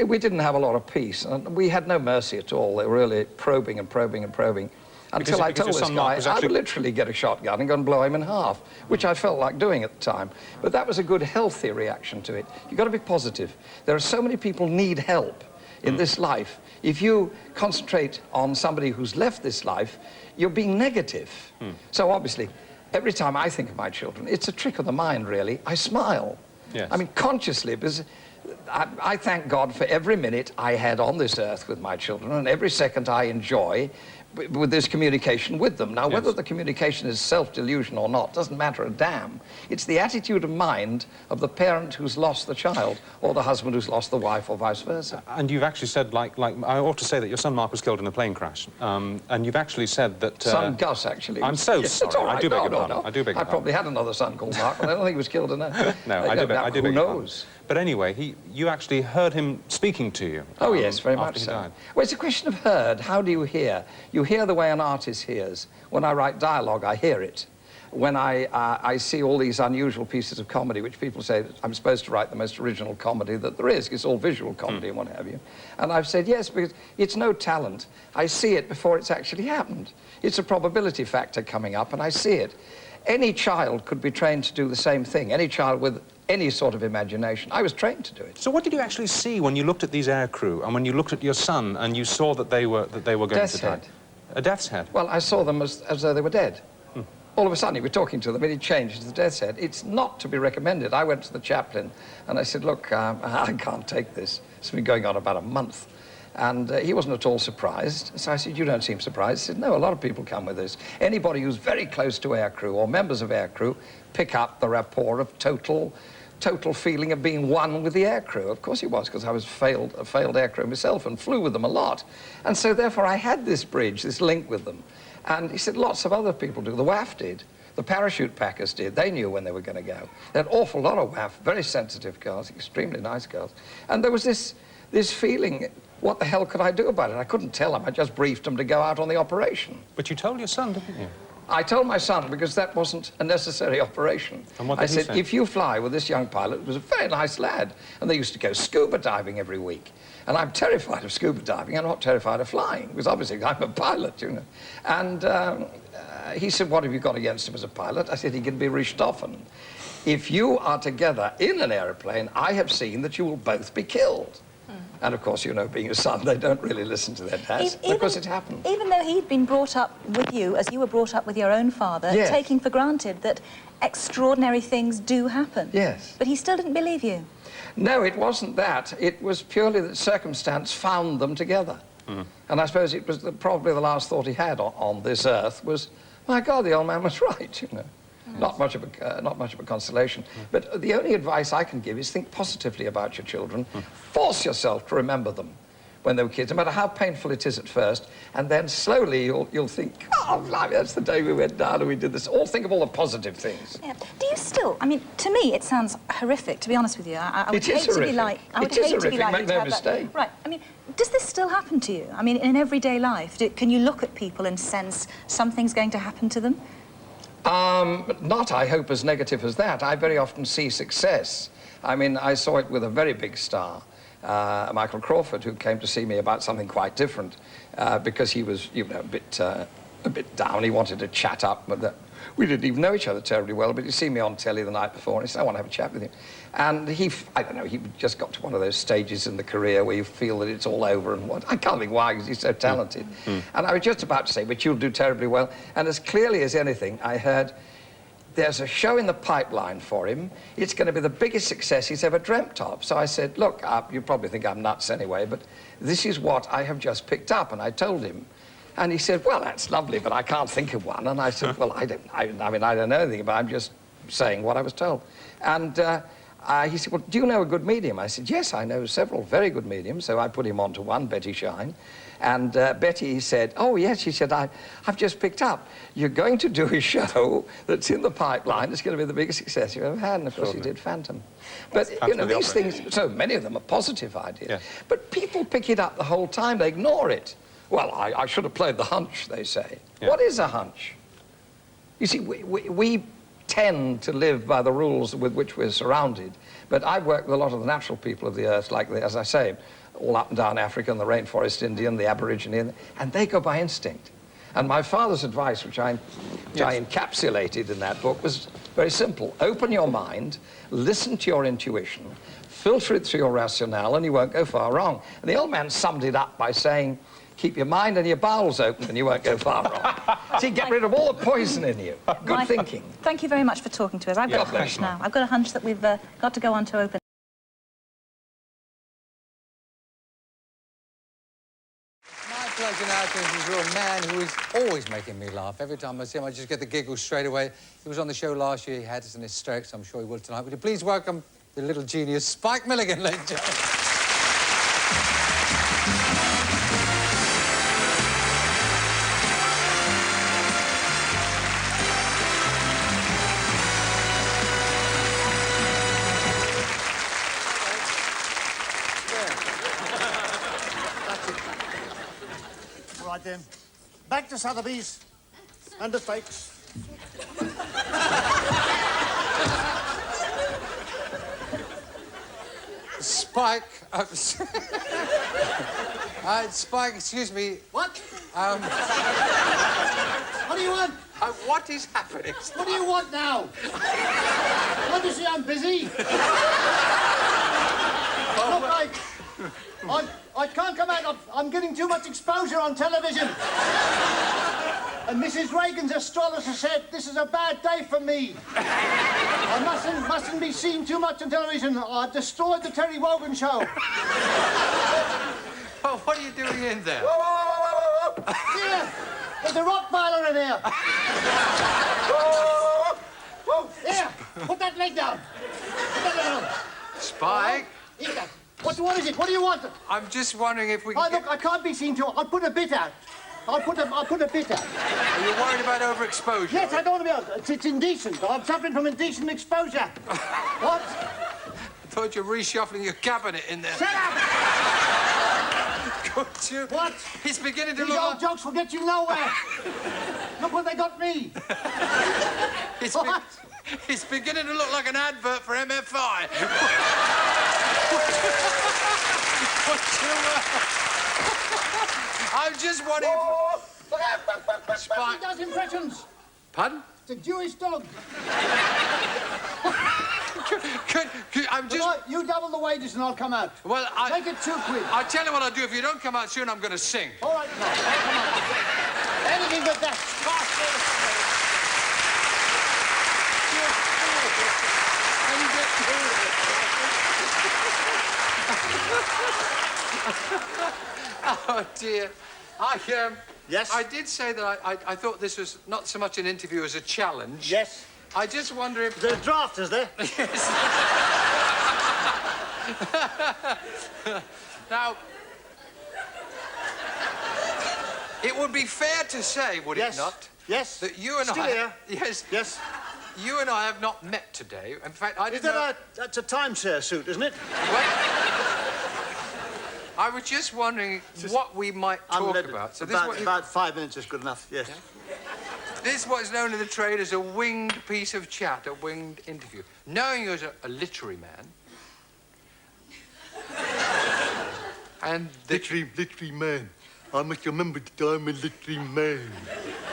we didn't have a lot of peace, and we had no mercy at all. They were really probing and probing and probing. Until I told your this son Mark guy was I actually... would literally get a shotgun and go and blow him in half, which I felt like doing at the time. But that was a good, healthy reaction to it. You've got to be positive. There are so many people need help in this life. If you concentrate on somebody who's left this life, you're being negative. So obviously, every time I think of my children, it's a trick of the mind, really. I smile. Yes. I mean, consciously, because I thank God for every minute I had on this earth with my children and every second I enjoy with this communication with them. Now, whether the communication is self-delusion or not doesn't matter a damn. It's the attitude of mind of the parent who's lost the child or the husband who's lost the wife or vice versa. And you've actually said, like I ought to say that your son Mark was killed in a plane crash. And you've actually said that... Son Gus, actually. I'm so Yes, sorry. it's all right. I do beg your pardon. No. I do beg your I probably had another son called Mark, but I don't think he was killed in a... No, I do beg your Who pardon. knows? But anyway, you actually heard him speaking to you. Oh, yes, very much after he so. died. Well, it's a question of heard. How do you hear? You hear the way an artist hears. When I write dialogue, I hear it. When I see all these unusual pieces of comedy, which people say that I'm supposed to write the most original comedy that there is, it's all visual comedy and what have you. And I've said yes, because it's no talent. I see it before it's actually happened. It's a probability factor coming up, and I see it. Any child could be trained to do the same thing. Any child with any sort of imagination. I was trained to do it. So what did you actually see when you looked at these aircrew and when you looked at your son and you saw that they were going Death's to die? head. A death's head? Well, I saw them as though they were dead. All of a sudden, we're talking to them, and he changed to the death's head. It's not to be recommended. I went to the chaplain, and I said, look, I can't take this. It's been going on about a month. And he wasn't at all surprised. So I said, you don't seem surprised. He said, no, a lot of people come with this. Anybody who's very close to aircrew or members of aircrew pick up the rapport of total feeling of being one with the aircrew. Of course he was, because I was a failed aircrew myself and flew with them a lot. And so therefore I had this bridge, this link with them. And he said lots of other people do. The WAF did. The parachute packers did. They knew when they were going to go. There had an awful lot of WAF, very sensitive girls, extremely nice girls. And there was this feeling, what the hell could I do about it? I couldn't tell them. I just briefed them to go out on the operation. But you told your son, didn't you? I told my son, because that wasn't a necessary operation. And what did I he said, say? if you fly with this young pilot, who was a very nice lad, and they used to go scuba diving every week. And I'm terrified of scuba diving. I'm not terrified of flying, because obviously I'm a pilot, you know. And he said, what have you got against him as a pilot? I said, he can be Richthofen. If you are together in an aeroplane, I have seen that you will both be killed. And of course, you know, being a son, they don't really listen to their dads, because it happened. Even though he'd been brought up with you, as you were brought up with your own father, Yes. taking for granted that extraordinary things do happen. Yes. But he still didn't believe you. No, it wasn't that. It was purely that circumstance found them together. And I suppose it was probably the last thought he had on this earth was, my God, the old man was right, you know. Not much of a consolation. But the only advice I can give is think positively about your children. Force yourself to remember them when they were kids, no matter how painful it is at first, and then slowly you'll think, oh, blimey, that's the day we went down and we did this. All think of all the positive things. Yeah. Do you still? I mean, to me, it sounds horrific. To be honest with you, I would It is hate to be horrific. like. I would It is hate to be horrific, like make you to no have that- mistake. Right. I mean, does this still happen to you? I mean, in everyday life, can you look at people and sense something's going to happen to them? Not, I hope, as negative as that. I very often see success. I mean, I saw it with a very big star, Michael Crawford, who came to see me about something quite different because he was, you know, a bit down. He wanted to chat up, but we didn't even know each other terribly well, but he'd seen me on telly the night before, and he said, I want to have a chat with you. And I don't know, he just got to one of those stages in the career where you feel that it's all over and what. I can't think why, because he's so talented. And I was just about to say, but you'll do terribly well. And as clearly as anything, I heard, there's a show in the pipeline for him. It's going to be the biggest success he's ever dreamt of. So I said, look, you probably think I'm nuts anyway, but this is what I have just picked up. And I told him. And he said, well, that's lovely, but I can't think of one. And I said, well, I mean, I don't know anything, but I'm just saying what I was told. And he said, well, do you know a good medium? I said, yes, I know several very good mediums. So I put him on to one, Betty Shine. And Betty said, oh, yes, she said, I've just picked up. You're going to do a show that's in the pipeline. It's going to be the biggest success you've ever had. And, of course, he did Phantom. But, you know, these things, so many of them are positive ideas. Yeah. But people pick it up the whole time. They ignore it. Well, I should have played the hunch, they say. Yeah. What is a hunch? You see, we tend to live by the rules with which we're surrounded. But I've worked with a lot of the natural people of the earth, like, as I say, all up and down Africa and the rainforest Indian, the Aborigine, and they go by instinct. And my father's advice, which I encapsulated in that book, was very simple. Open your mind, listen to your intuition, filter it through your rationale, and you won't go far wrong. And the old man summed it up by saying, keep your mind and your bowels open and you won't go far wrong. See, get rid of all the poison in you. Good thinking. Thank you very much for talking to us. I've got a hunch now. I've got a hunch that we've got to go on to open. My pleasure now to introduce a man who is always making me laugh. Every time I see him, I just get the giggles straight away. He was on the show last year. He had us in hysterics. I'm sure he will tonight. Would you please welcome the little genius, Spike Milligan, ladies and gentlemen. Right then, back to Sotheby's and the stakes. Spike, Spike, excuse me. What? What do you want? What is happening? What do you want now? What do you see? I'm busy. Look, I can't come out. I'm getting too much exposure on television. And Mrs. Reagan's astrologer said this is a bad day for me. I mustn't be seen too much on television. I destroyed the Terry Wogan show. Oh, what are you doing in there? Whoa, whoa, whoa, whoa, whoa. Here, there's a Rottweiler in here. Whoa, whoa, whoa. Here, put that leg down. Put that leg down. Spike? Eat that. What is it? What do you want? I'm just wondering if we can... Look, I can't be seen too... I'll put a bit out. I'll put a bit out. Are you worried about overexposure? Yes, I don't want to be out. It's indecent. I'm suffering from indecent exposure. What? I thought you were reshuffling your cabinet in there. Shut up! Could you? What? He's beginning to These look old like... jokes will get you nowhere. Look what they got me. He's beginning to look like an advert for MFI. I'm just wondering... Look out! Spike. He does impressions. Pardon? It's a Jewish dog. I'm just... You double the wages and I'll come out. Well, Make it £2. I'll tell you what I'll do. If you don't come out soon, I'm going to sing. All right, no, I'll come out. Anything but that. Oh, dear. Yes? I did say that I thought this was not so much an interview as a challenge. Yes. I just wonder if... There's a draft, is there? Yes. Now, it would be fair to say, would it not? Yes. That you and Still here. Yes. Yes. You and I have not met today. In fact, I didn't know... That's a timeshare suit, isn't it? I was just wondering what we might talk about. So about 5 minutes is good enough, yes. Yeah? This is what's known in the trade as a winged piece of chat, a winged interview. Knowing you as a literary man... and... Literary man. I must remember that I'm a literary man.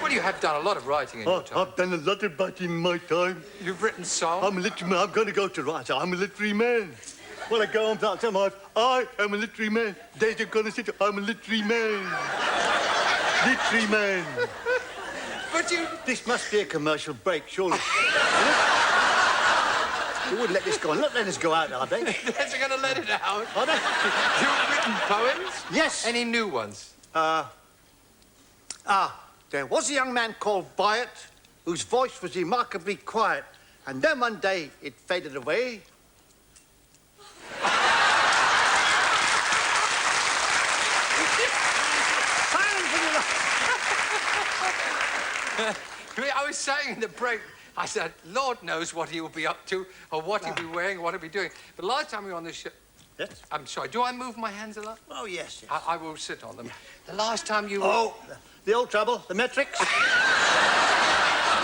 Well, you have done a lot of writing in your time. I've done a lot of writing in my time. You've written songs? I'm a literary man. I'm going to go to write. I'm a literary man. Well, I go on to tell my wife, I am a literary man. They're going to say, I'm a literary man. Literary man. But you... This must be a commercial break, surely. You wouldn't let this go on. Not let this go out, are they? They're going to let it out. Are they? You've written poems? Yes. Any new ones? There was a young man called Byatt, whose voice was remarkably quiet, and then one day it faded away. I was saying in the break, I said, Lord knows what he'll be up to, or what he'll be wearing, or what he'll be doing. But last time we were on this show... Yes? I'm sorry, do I move my hands a lot? Oh, yes, yes. I will sit on them. Yeah. The last time you were... Oh, the old trouble, the metrics.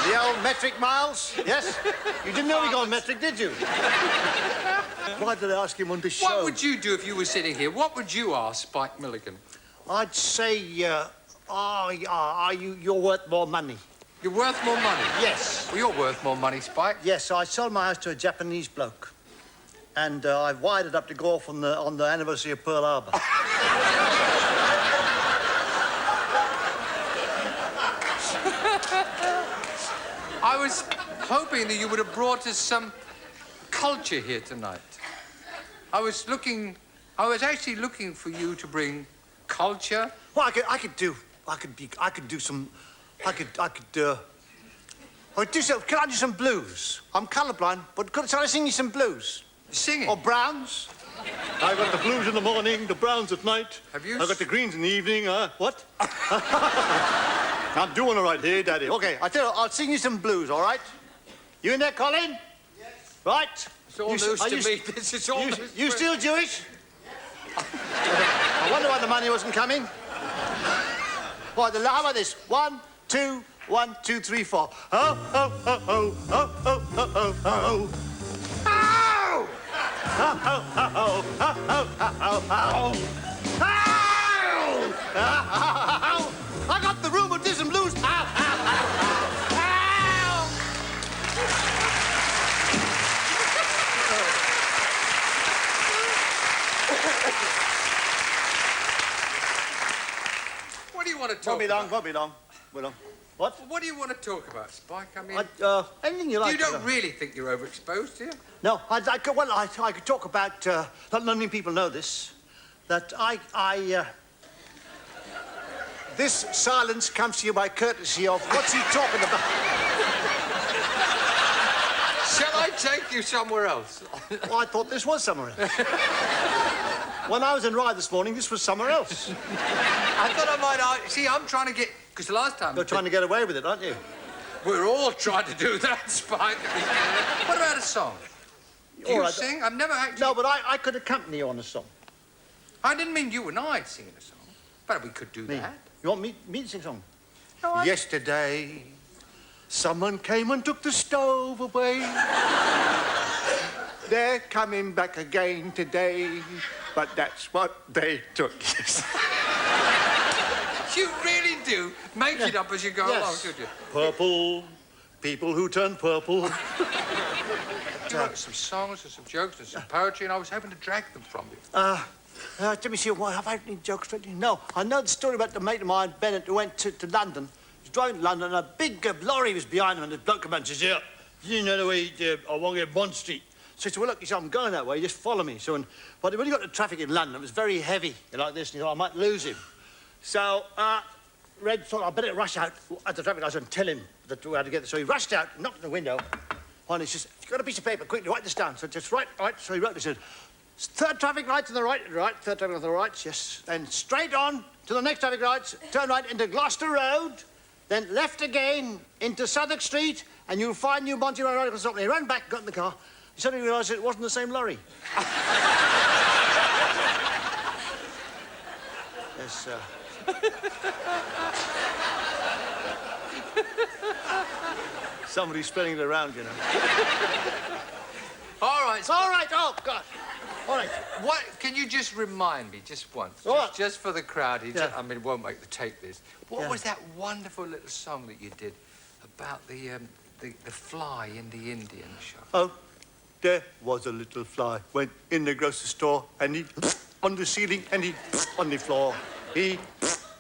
The old metric miles, yes? You didn't know we got metric, did you? Why did I ask him on this show? What would you do if you were sitting here? What would you ask Spike Milligan? I'd say, You're worth more money. You're worth more money? Yes. Well, you're worth more money, Spike. Yes, I sold my house to a Japanese bloke. And I wired it up to go off on the anniversary of Pearl Harbor. I was hoping that you would have brought us some culture here tonight. I was actually looking for you to bring culture. Well, can I do some blues? I'm colourblind, but shall I sing you some blues? Singing? Or browns? I've got the blues in the morning, the browns at night. Have you? I've got the greens in the evening, what? I'm doing all right here, Daddy. Okay, I'll sing you some blues, all right? You in there, Colin? Yes. Right. It's all news to me. This is all news. You still Jewish? I wonder why the money wasn't coming. Right, how about this? 1, 2, 1, 2, 3, 4. Oh, oh, oh, oh, oh, oh, oh, oh, oh, oh. Ow! Oh, oh, oh, oh, oh, oh, oh, oh. Ow! I got the rheumatism blues. Ow, ow, ow, ow. What do you want to talk about? Won't be long. What? What do you want to talk about, Spike? I mean, anything you like. You don't really think you're overexposed, do you? No, I could talk about. Not many people know this. That this silence comes to you by courtesy of what's he talking about? Shall I take you somewhere else? Well, I thought this was somewhere else. When I was in Rye this morning, this was somewhere else. I thought I might. See, I'm trying to get. Because the last time. You're trying to get away with it, aren't you? We're all trying to do that, Spike. What about a song? Do you sing? I've never actually. No, but I could accompany you on a song. I didn't mean you and I singing a song, but we could do that. You want me to sing a song? No, Yesterday, someone came and took the stove away. They're coming back again today, but that's what they took. You really do make it up as you go along, don't you? Purple, people who turn purple. You wrote some songs and some jokes and some poetry, and I was hoping to drag them from you. Let me see, have I any jokes? No, I know the story about the mate of mine, Bennett, who went to London. He was driving to London, and a big lorry was behind him, and the bloke came and says, "Yeah, you know the way I want to get Bond Street." So he said, "Well, look, he said, I'm going that way, just follow me." So, but when he got to traffic in London, it was very heavy, like this, and he thought, I might lose him. So, Red thought, I better rush out at the traffic lights and tell him that we had to get there. So he rushed out, knocked on the window, and he says, "You've got a piece of paper, quickly, write this down." So just write. So he wrote, he said, "Third traffic light to the right, third traffic light to the right, yes. Then straight on to the next traffic lights, turn right into Gloucester Road, then left again into Southwark Street, and you'll find New Monty right across the top." He ran back, got in the car. He suddenly realised it wasn't the same lorry. Yes, sir. Somebody's spreading it around, you know. All right. All right. Oh, God. All right. What? Can you just remind me, just once, just for the crowd? I mean, it won't make the tape this. What was that wonderful little song that you did about the fly in the Indian shop? Oh, there was a little fly went in the grocery store, and he on the ceiling, and he on the floor. He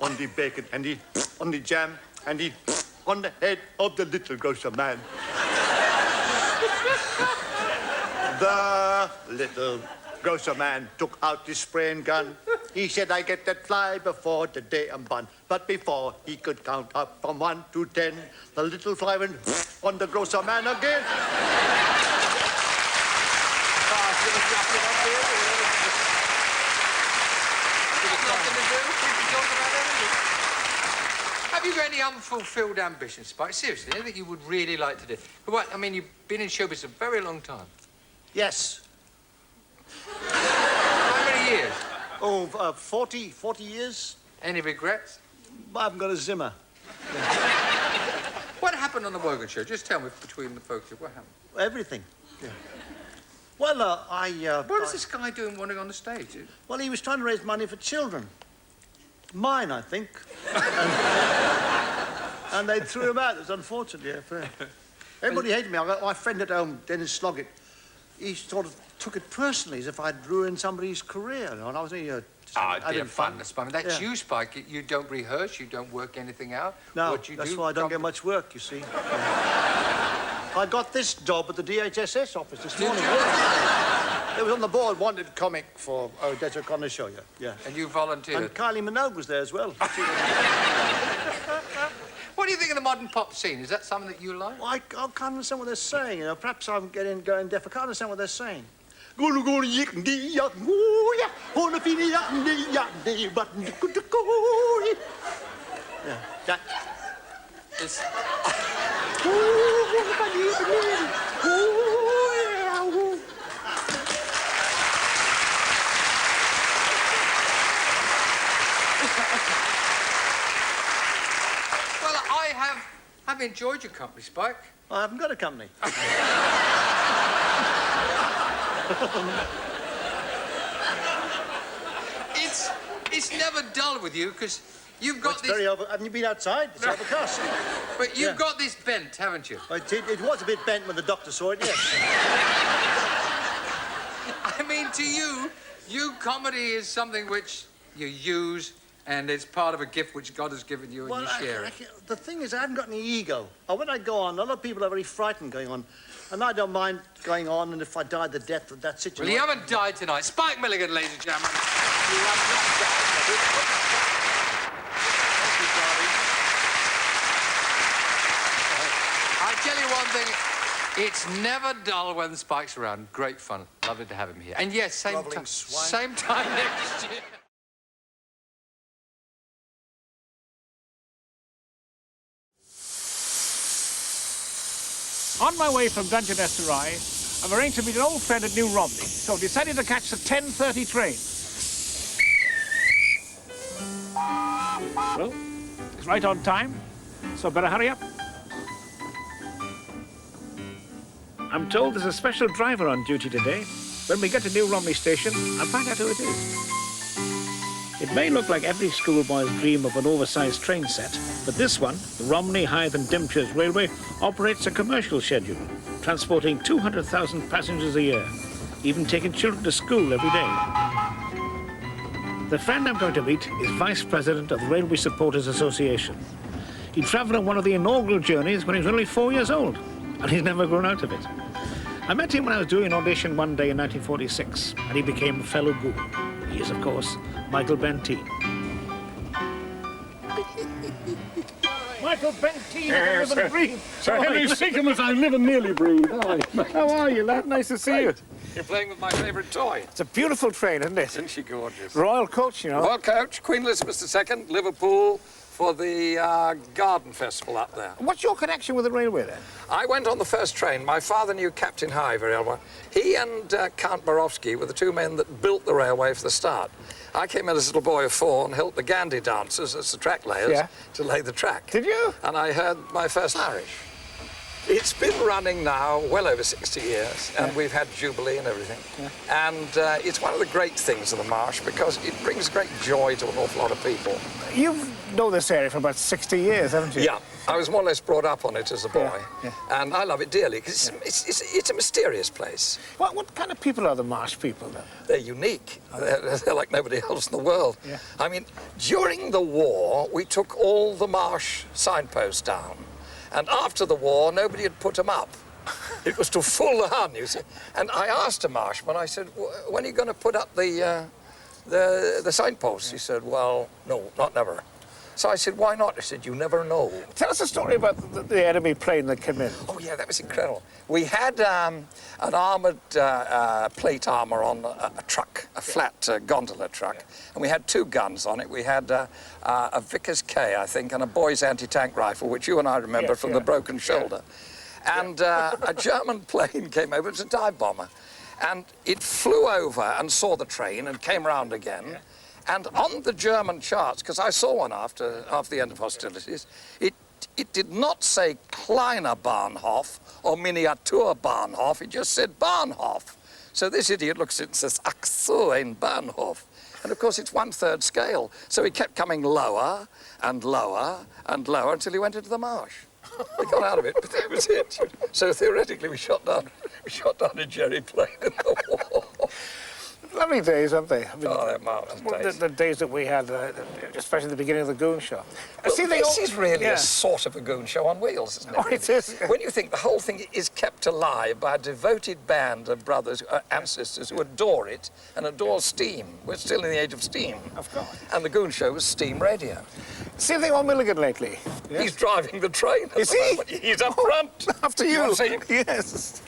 on the bacon, and he on the jam, and he on the head of the little grocer man. The little grocer man took out his spraying gun. He said, "I get that fly before the day I'm done." But before he could count up from 1 to 10, the little fly went on the grocer man again. Have you got any unfulfilled ambitions, Spike? Seriously, anything you would really like to do? What, I mean, you've been in showbiz a very long time. Yes. How many years? Oh, 40 years. Any regrets? I haven't got a Zimmer. What happened on the Wogan show? Just tell me between the folks here, what happened? Everything. Yeah. Well, What is this guy doing wanting on the stage? Well, he was trying to raise money for children. mine, I think. And they threw him out. It was unfortunate, yeah. Everybody hated me. I got my friend at home, Dennis Sloggett. He sort of took it personally, as if I'd ruined somebody's career. And I was only, dear fun. That's you, Spike. You don't rehearse, you don't work anything out. No, what you that's do, why I don't get much work, you see. I got this job at the DHSS office this morning. It was on the board, wanted comic for Des O'Connor's show, yeah. And you volunteered? And Kylie Minogue was there as well. What do you think of the modern pop scene? Is that something that you like? Well, I can't understand what they're saying, you know. Perhaps I'm going deaf. I can't understand what they're saying. Yeah. That. It's... Well, I've enjoyed your company, Spike. I haven't got a company. It's never dull with you, because you've got this... Haven't you been outside? It's overcast. But you've got this bent, haven't you? It was a bit bent when the doctor saw it, yes. I mean, to you, comedy is something which you use, and it's part of a gift which God has given you, and you share it. The thing is, I haven't got any ego. When I go on, a lot of people are very frightened going on, and I don't mind going on, and if I die the death of that situation... Well, you haven't died tonight. Spike Milligan, ladies and gentlemen. You have not died. I tell you one thing, it's never dull when Spike's around. Great fun. Lovely to have him here. And yes, same time next year. On my way from Dungeness to Rye, I've arranged to meet an old friend at New Romney, so decided to catch the 10:30 train. Well, it's right on time, so better hurry up. I'm told there's a special driver on duty today. When we get to New Romney Station, I'll find out who it is. It may look like every schoolboy's dream of an oversized train set, but this one, the Romney, Hythe and Dymchurch Railway, operates a commercial schedule, transporting 200,000 passengers a year, even taking children to school every day. The friend I'm going to meet is Vice President of the Railway Supporters Association. He travelled on one of the inaugural journeys when he was only 4 years old, and he's never grown out of it. I met him when I was doing an audition one day in 1946, and he became a fellow Goon. He is, of course, Michael Bentine. Michael Bentine, Yes, I live and breathe. Sir Henry Secombe, as I live and nearly breathe. How are you, lad? Nice to see you. You're playing with my favourite toy. It's a beautiful train, isn't it? Isn't she gorgeous? Royal coach, you know. Royal coach, Queen Elizabeth II, Liverpool, for the Garden Festival up there. What's your connection with the railway, then? I went on the first train. My father knew Captain Hythe very well. He and Count Borowski were the two men that built the railway for the start. I came in as a little boy of 4 and helped the Gandhi dancers as the track layers to lay the track. Did you? And I heard my first Irish. It's been running now well over 60 years, and we've had Jubilee and everything. And it's one of the great things of the Marsh because it brings great joy to an awful lot of people. You've known this area for about 60 years, haven't you? Yeah, I was more or less brought up on it as a boy, and I love it dearly because it's a mysterious place. What kind of people are the Marsh people, then? They're unique. They're like nobody else in the world. I mean, during the war, we took all the Marsh signposts down. And after the war, nobody had put them up. It was to fool the Hun, you see. And I asked a Marshman, I said, when are you going to put up the signposts? He said, well, no, not never. So I said, why not? He said, you never know. Tell us a story about the enemy plane that came in. Oh, yeah, that was incredible. We had an armoured plate armour on a truck, a flat gondola truck, and we had 2 guns on it. We had a Vickers K, I think, and a boy's anti-tank rifle, which you and I remember from the broken shoulder. And a German plane came over. It was a dive bomber. And it flew over and saw the train and came round again. And on the German charts, because I saw one after the end of hostilities, it did not say Kleiner Bahnhof or Miniatur Bahnhof, it just said Bahnhof. So this idiot looks at it and says, ach so, ein Bahnhof. And of course, it's 1/3 scale. So he kept coming lower and lower and lower until he went into the marsh. We got out of it, but that was it. So theoretically, we shot down a Jerry plane in the wall. Lovely days, aren't they? I mean, they're marvellous days. The days that we had, especially the beginning of the Goon Show. Well, this is really a sort of a Goon Show on wheels, isn't it? Oh, it is. When you think the whole thing is kept alive by a devoted band of brothers and sisters who adore it and adore steam. We're still in the age of steam. Of course. And the Goon Show was steam radio. See anything on Milligan lately? Yes. He's driving the train. Is he? Moment. He's up front. After you. You want to see him? Yes.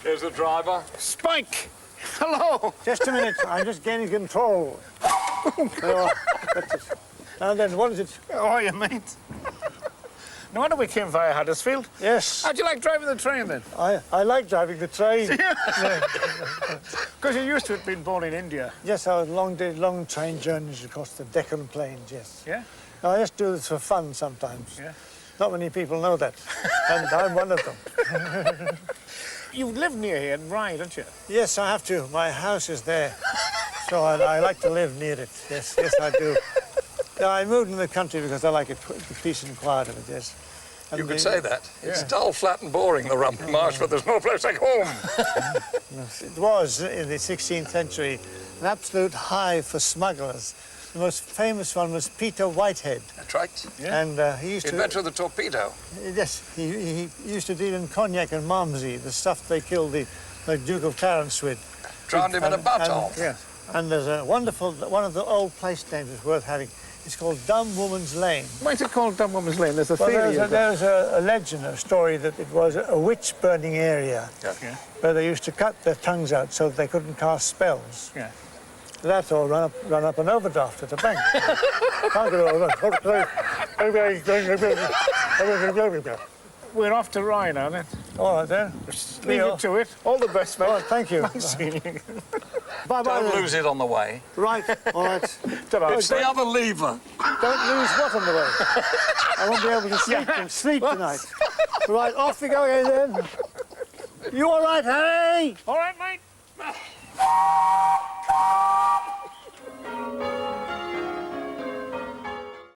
Here's the driver. Spike! Hello! Just a minute, I'm just gaining control. And then, what is it? How are you, mate? No wonder we came via Huddersfield. Yes. How'd you like driving the train, then? I like driving the train. Because you're used to it being born in India. Yes, I was long train journeys across the Deccan Plains, yes. Yeah? I just do this for fun sometimes. Yeah. Not many people know that, and I'm one of them. You live near here in Rye, don't you? Yes, I have to. My house is there, so I like to live near it. Yes, I do. No, I moved in the country because I like it, the peace and quiet of it, yes. And You could say that. It's dull, flat and boring, the Rump Marsh, but there's no place like home. Yes, it was, in the 16th century, an absolute hive for smugglers. The most famous one was Peter Whitehead. That's right. Yeah. And he used to... Inventor of the torpedo. Yes, he used to deal in cognac and Malmsey, the stuff they killed the Duke of Clarence with. Drowned him in a bottle. And there's a wonderful, one of the old place names is worth having. It's called Dumb Woman's Lane. Why is it called Dumb Woman's Lane? There's a theory. There's a legend, a story that it was a witch-burning area where they used to cut their tongues out so that they couldn't cast spells. Yeah. That's all run up an overdraft at the bank. Can't get over. We're off to Rye now, then. All right, then. Leave it to it. All the best, mate. Oh, thank you. Nice seeing you. Bye-bye. Don't lose it on the way. Right, all right. It's the other lever. Don't lose what on the way? I won't be able to sleep tonight. Right, off we go again, then. You all right, Harry? All right, mate.